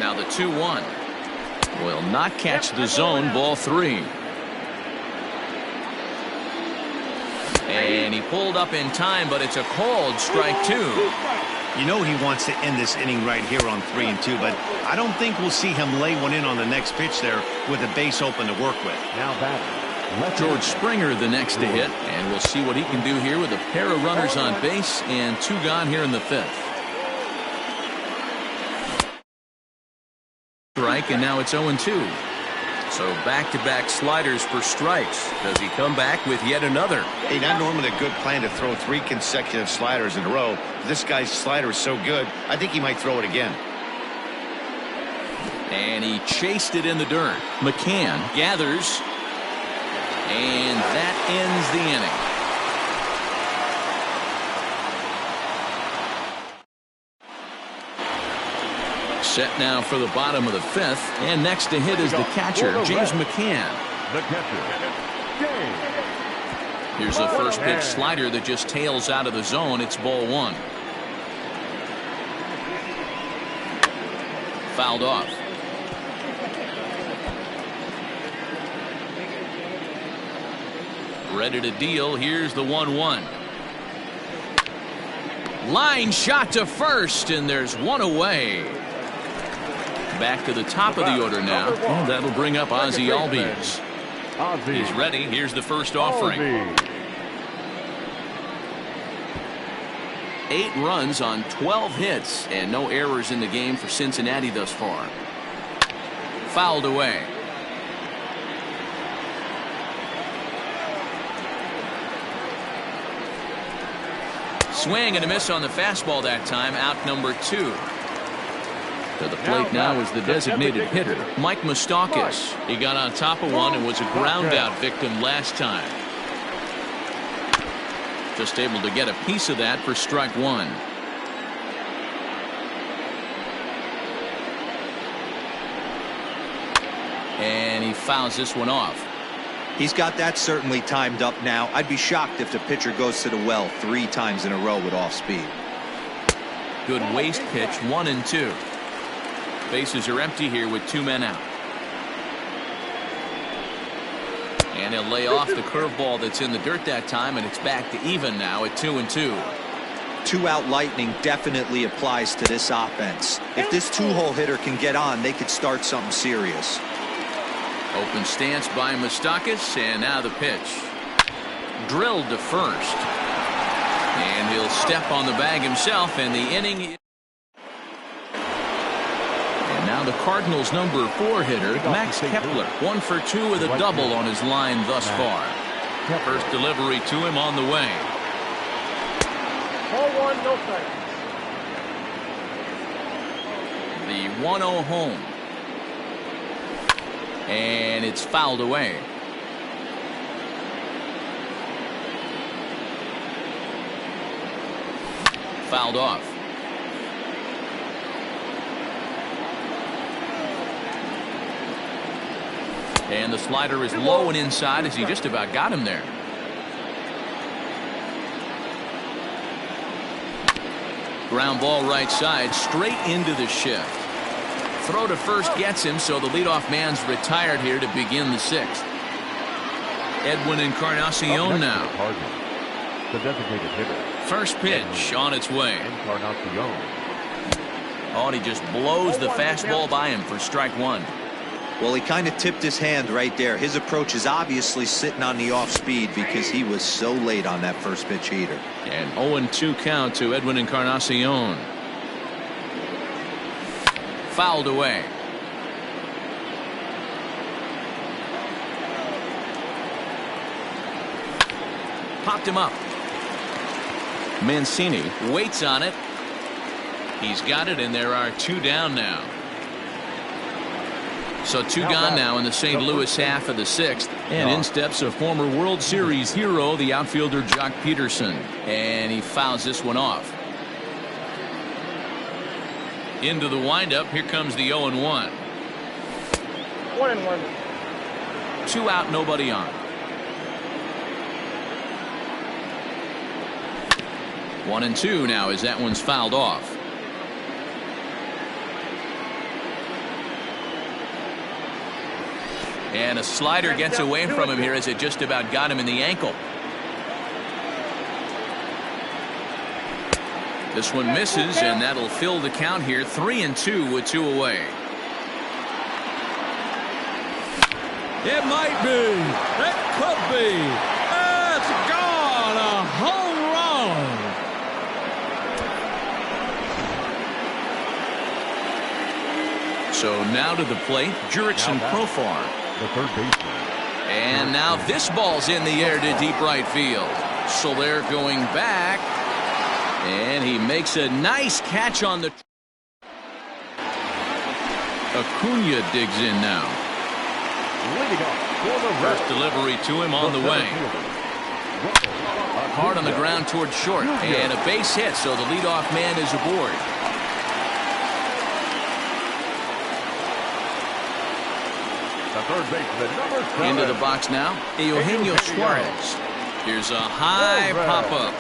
Now the 2-1 will not catch the zone. Ball 3. And he pulled up in time, but it's a called strike 2. You know he wants to end this inning right here on 3-2, but I don't think we'll see him lay one in on the next pitch there with a base open to work with. now batting. George Springer the next to hit, and we'll see what he can do here with a pair of runners on base and 2 gone here in the 5th. Strike, and now it's 0-2. So back-to-back sliders for strikes. Does he come back with yet another? Hey, not normally a good plan to throw 3 consecutive sliders in a row. This guy's slider is so good, I think he might throw it again. And he chased it in the dirt. McCann gathers. And that ends the inning. Set now for the bottom of the 5th, and next to hit is the catcher, James McCann. The catcher, James. Here's a first pitch slider that just tails out of the zone. It's ball 1. Fouled off. Ready to deal. Here's the 1-1. Line shot to first, and there's one away. Back to the top of the order now, and that'll bring up Ozzie Albies. He's ready. Here's the first offering. 8 runs on 12 hits, and no errors in the game for Cincinnati thus far. Fouled away. Swing and a miss on the fastball that time. Out number 2. To the plate now is the designated hitter, Mike Moustakas. He got on top of one and was a ground out victim last time. Just able to get a piece of that for strike 1. And he fouls this one off. He's got that certainly timed up now. I'd be shocked if the pitcher goes to the well 3 times in a row with off speed. Good waste pitch, 1-2. Bases are empty here with 2 men out. And he'll lay off the curveball that's in the dirt that time, and it's back to even now at 2-2. 2-out lightning definitely applies to this offense. If this 2-hole hitter can get on, they could start something serious. Open stance by Moustakas, and now the pitch. Drilled to first. And he'll step on the bag himself, and the inning. And now the Cardinals' number 4 hitter, Max Kepler. 1 for 2 with a double on his line thus far. First delivery to him on the way. Ball 1, no strike. The 1-0 home. And it's fouled away. Fouled off. And the slider is low and inside as he just about got him there. Ground ball right side, straight into the shift. Throw to first gets him, so the leadoff man's retired here to begin the 6th. Edwin Encarnacion now. The designated hitter. First pitch on its way. Encarnacion. Oh, and he just blows the fastball by him for strike 1. Well, he kind of tipped his hand right there. His approach is obviously sitting on the off speed because he was so late on that first pitch heater. And 0-2 count to Edwin Encarnacion. Fouled away. Popped him up. Mancini waits on it. He's got it, and there are 2 down now. So 2 gone now in the St. Louis half of the 6th. And in steps a former World Series hero, the outfielder Jock Peterson. And he fouls this one off. Into the windup. Here comes the 0-1. 1-1. 2 out, nobody on. 1-2 now as that one's fouled off. And a slider gets away from him here as it just about got him in the ankle. This one misses, and that'll fill the count here. 3-2 with 2 away. It might be. It could be. It's gone. A home run. So now to the plate, Jurickson Profar. The third baseman. And now this ball's in the air to deep right field. Soler going back. And he makes a nice catch on the. Acuna digs in now. Leading off for the First delivery to him on the way. Hard on the ground towards short. And a base hit, so the leadoff man is aboard. The third baseman, number 7. Into the box now, Eugenio Suarez. Here's a high pop-up.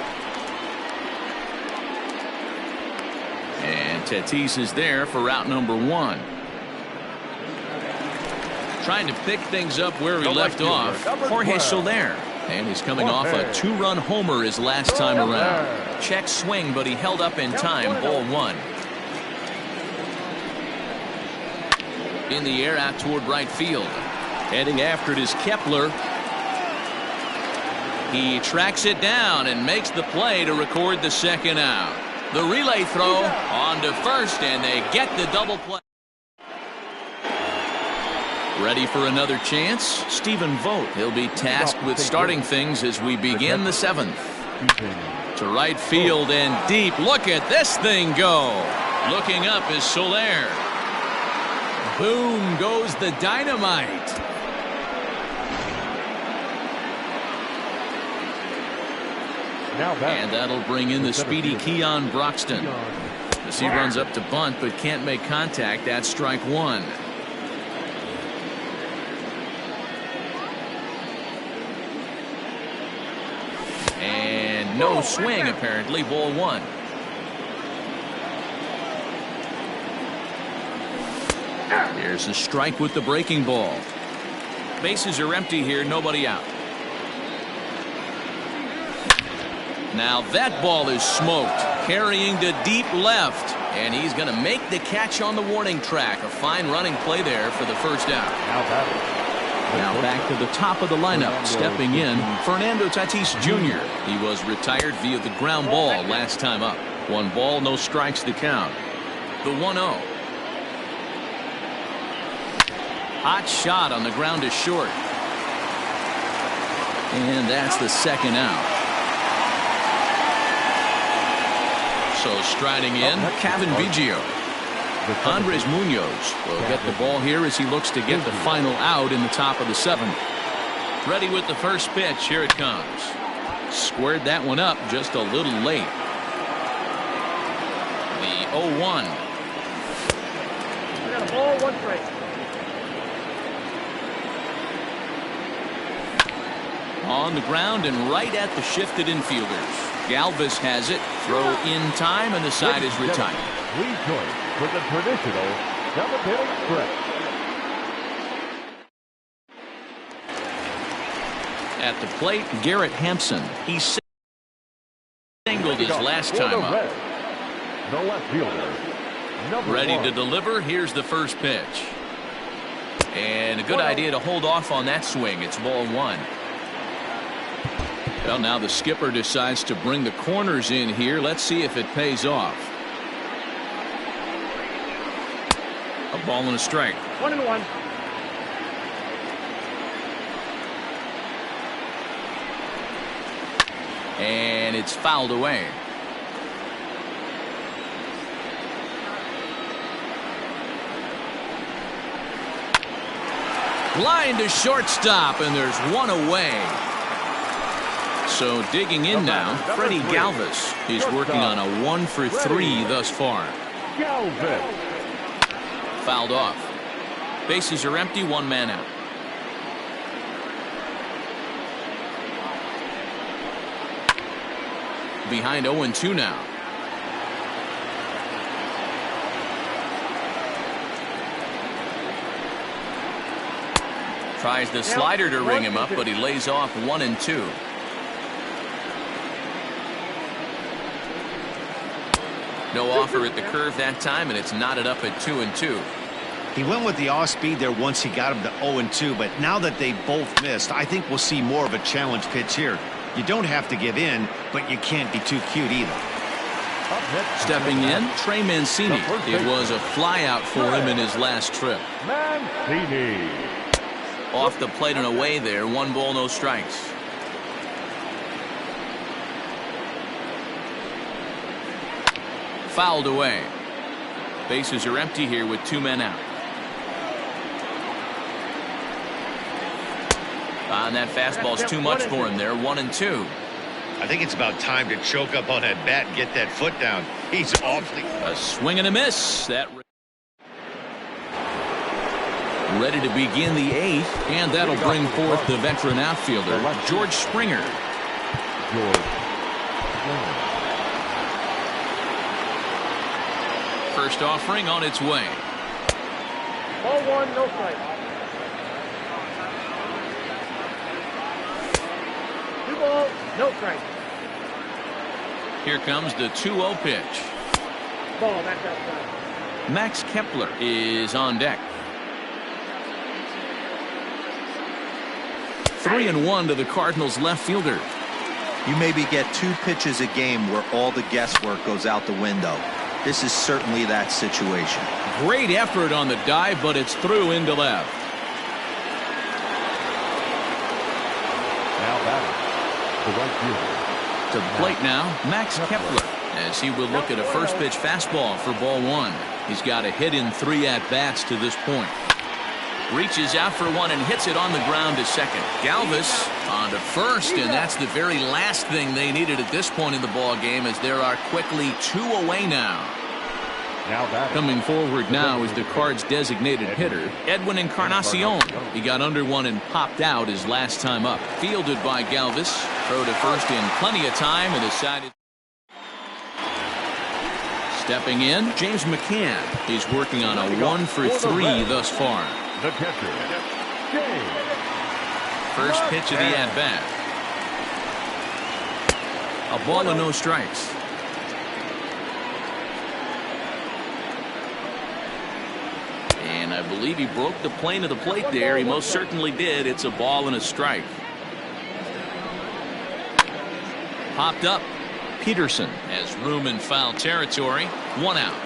And Tatis is there for route number 1. Trying to pick things up where he left off, Jorge Soler. And he's coming off a 2-run homer his last time around. Check swing, but he held up in time. Ball 1. In the air out toward right field. Heading after it is Kepler. He tracks it down and makes the play to record the 2nd out. The relay throw on to first, and they get the double play. Ready for another chance? Stephen Vogt. He'll be tasked with starting things as we begin the 7th. To right field and deep. Look at this thing go. Looking up is Soler. Boom goes the dynamite. And that'll bring in the speedy Keon Broxton. As he runs up to bunt but can't make contact. That's strike 1. And no swing apparently. Ball 1. Here's the strike with the breaking ball. Bases are empty here, nobody out. Now that ball is smoked, carrying to deep left, and he's going to make the catch on the warning track. A fine running play there for the first out. Now back to the top of the lineup, stepping in, Fernando Tatis Jr. He was retired via the ground ball last time up. 1 ball, no strikes to count. The 1-0. Hot shot on the ground is short. And that's the 2nd out. So striding in, Kevin Biggio. Andres Munoz will get the ball here as he looks to get the final out in the top of the 7th. Ready with the first pitch. Here it comes. Squared that one up just a little late. The 0-1. We got a ball, 1 strike. On the ground and right at the shifted infielders. Galvis has it. Throw in time, and the side is retired. 3 joints for the traditional 7th-inning stretch. At the plate, Garrett Hampson. He singled his last time up. The left fielder, number Ready 1. to deliver. Here's the first pitch. And a good idea to hold off on that swing. It's ball 1. Well, now the skipper decides to bring the corners in here. Let's see if it pays off. A ball and a strike. 1-1. And it's fouled away. Line to shortstop, and there's one away. So digging in now, Freddie Galvis. He's working on a 1-for-3 thus far. Galvis. Fouled off. Bases are empty, 1 man out. Behind 0-2 now. Tries the slider to ring him up, but he lays off 1-2. No offer at the curve that time, and it's knotted up at 2-2. He went with the off speed there once he got him to 0-2, but now that they both missed, I think we'll see more of a challenge pitch here. You don't have to give in, but you can't be too cute either. Stepping in, Trey Mancini. It was a flyout for him in his last trip. Mancini. Off the plate and away there. 1 ball, no strikes. Fouled away. Bases are empty here with 2 men out. And that fastball's too much for him there. 1-2. I think it's about time to choke up on that bat and get that foot down. He's awfully. A swing and a miss. That ready to begin the 8th, and that'll bring forth the veteran outfielder, George Springer. First offering on its way. Ball 1, no strike. 2 balls, no strike. Here comes the 2-0 pitch. Ball, that's outside. Max Kepler is on deck. 3-1 to the Cardinals left fielder. You maybe get 2 pitches a game where all the guesswork goes out the window. This is certainly that situation. Great effort on the dive, but it's through into left. Now batting, the right fielder. To the plate now, Max Kepler, as he will look at a first pitch fastball for ball 1. He's got a hit in 3 at-bats to this point. Reaches out for 1 and hits it on the ground to second. Galvis on to first, and that's the very last thing they needed at this point in the ball game, as there are quickly 2 away now. Coming forward now is the Cards' designated hitter, Edwin Encarnacion. He got under 1 and popped out his last time up. Fielded by Galvis. Throw to first in plenty of time, and decided. Stepping in, James McCann. He's working on a 1-for-3 thus far. The catcher, James. First pitch of the at-bat. A ball and no strikes. And I believe he broke the plane of the plate there. He most certainly did. It's a ball and a strike. Popped up. Peterson has room in foul territory. 1 out.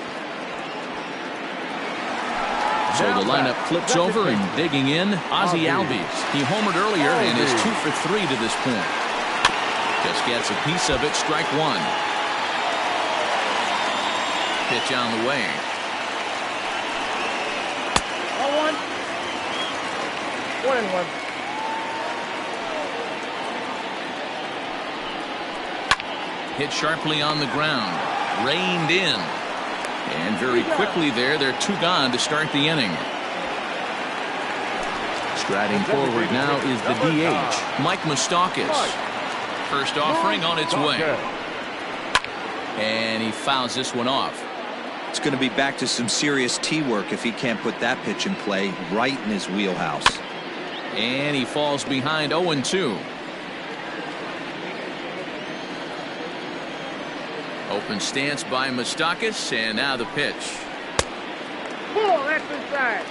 So the lineup flips over, and digging in, Ozzie Albies. He homered earlier and is 2 for 3 to this point. Just gets a piece of it. Strike 1. Pitch on the way. Ball 1. 1-1. Hit sharply on the ground. Reined in. And very quickly there, they're 2 gone to start the inning. Striding forward now is the DH, Mike Moustakas. First offering on its way. And he fouls this one off. It's going to be back to some serious tee work if he can't put that pitch in play right in his wheelhouse. And he falls behind 0-2. Open stance by Moustakas, and now the pitch. Ball, that's inside.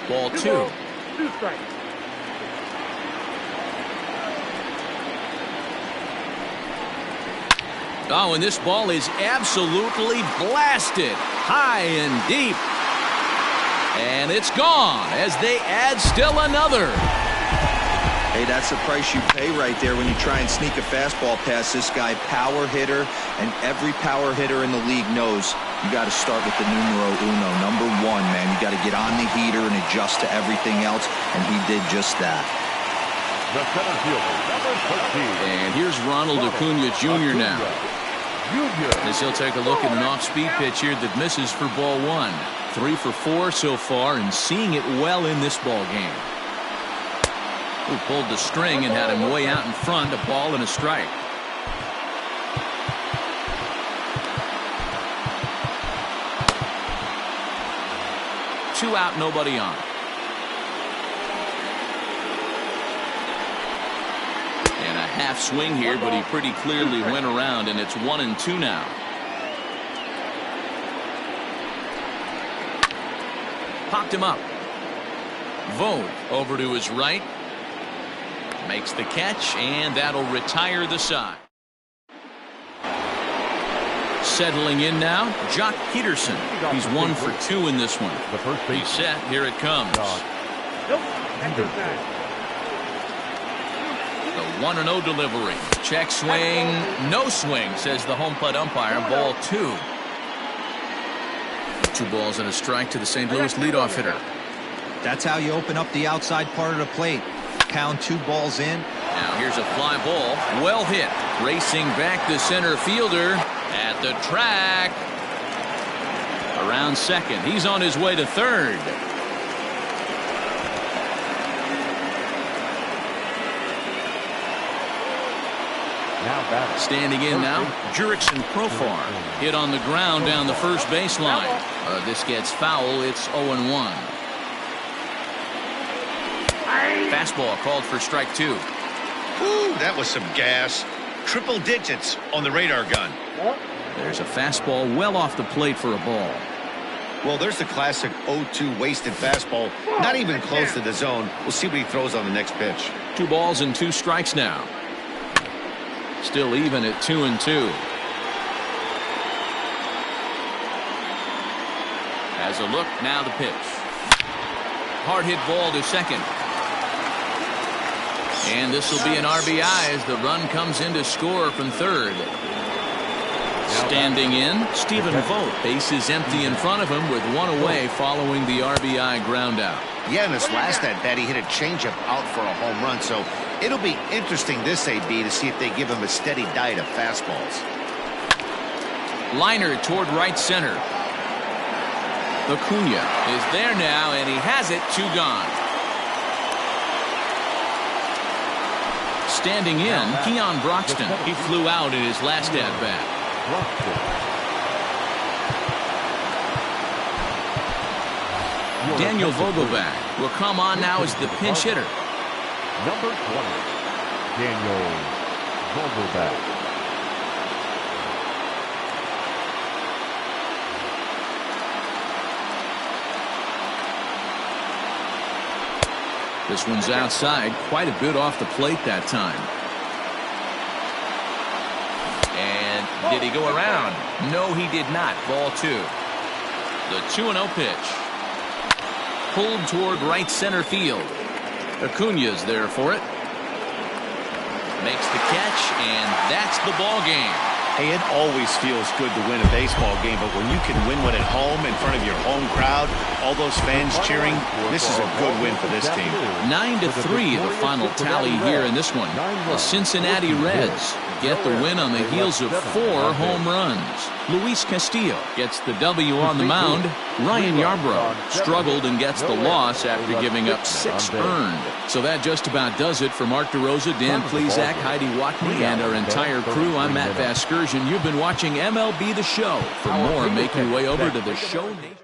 Ball 2. 2 strikes. Oh, and this ball is absolutely blasted high and deep. And it's gone as they add still another. Hey, that's the price you pay right there when you try and sneak a fastball past this guy. Power hitter, and every power hitter in the league knows you got to start with the numero uno, number 1, man. You got to get on the heater and adjust to everything else, and he did just that. The center fielder, number 13. And here's Ronald Acuna Jr. now. As he'll take a look at an off-speed pitch here that misses for ball 1. 3 for 4 so far, and seeing it well in this ball game. Who pulled the string and had him way out in front, a ball and a strike. Two out, nobody on. And a half swing here, but he pretty clearly went around, and it's 1-2 now. Popped him up. Vogt over to his right. Makes the catch, and that'll retire the side. Settling in now, Jock Peterson. He's 1 for 2 in this one. The first base. He's set. Here it comes. Nope, that's inside. The 1-0 delivery. Check swing. No swing, says the home plate umpire. Ball 2. 2 balls and a strike to the St. Louis leadoff hitter. That's how you open up the outside part of the plate. Pound 2 balls in. Now here's a fly ball. Well hit. Racing back the center fielder at the track. Around second. He's on his way to third. Standing in now, Jurickson Profar. Hit on the ground down the first baseline. This gets foul. It's 0-1. Fastball called for strike 2. Ooh, that was some gas. Triple digits on the radar gun. There's a fastball well off the plate for a ball. Well, there's the classic 0-2 wasted fastball. Not even close to the zone. We'll see what he throws on the next pitch. 2 balls and 2 strikes now. Still even at 2-2. Has a look, now the pitch. Hard hit ball to second. And this will be an RBI as the run comes in to score from third. Standing in, Stephen Vogt. Bases empty in front of him with 1 away following the RBI ground out. Yeah, in his last at bat, he hit a changeup out for a home run, so it'll be interesting this AB to see if they give him a steady diet of fastballs. Liner toward right center. Acuna is there now, and he has it. 2 gone. Standing in, Keon Broxton. He flew out in his last at-bat. Daniel Vogelbach will come on now as the pinch hitter. Number 20, Daniel Vogelbach. This one's outside, quite a bit off the plate that time. And did he go around? No, he did not. Ball 2. The 2-0 pitch. Pulled toward right center field. Acuna's there for it. Makes the catch, and that's the ball game. Hey, it always feels good to win a baseball game, but when you can win one at home in front of your home crowd, all those fans cheering, this is a good win for this team. 9-3 the final tally here in this one. The Cincinnati Reds get the win on the heels of 4 home runs. Luis Castillo gets the W on the mound. Ryan Yarbrough struggled and gets the loss after giving up 6 earned. So that just about does it for Mark DeRosa, Dan Plesac, Heidi Watney, and our entire crew. I'm Matt Vasgersian. You've been watching MLB The Show. For more, make your way over to the Show Nation.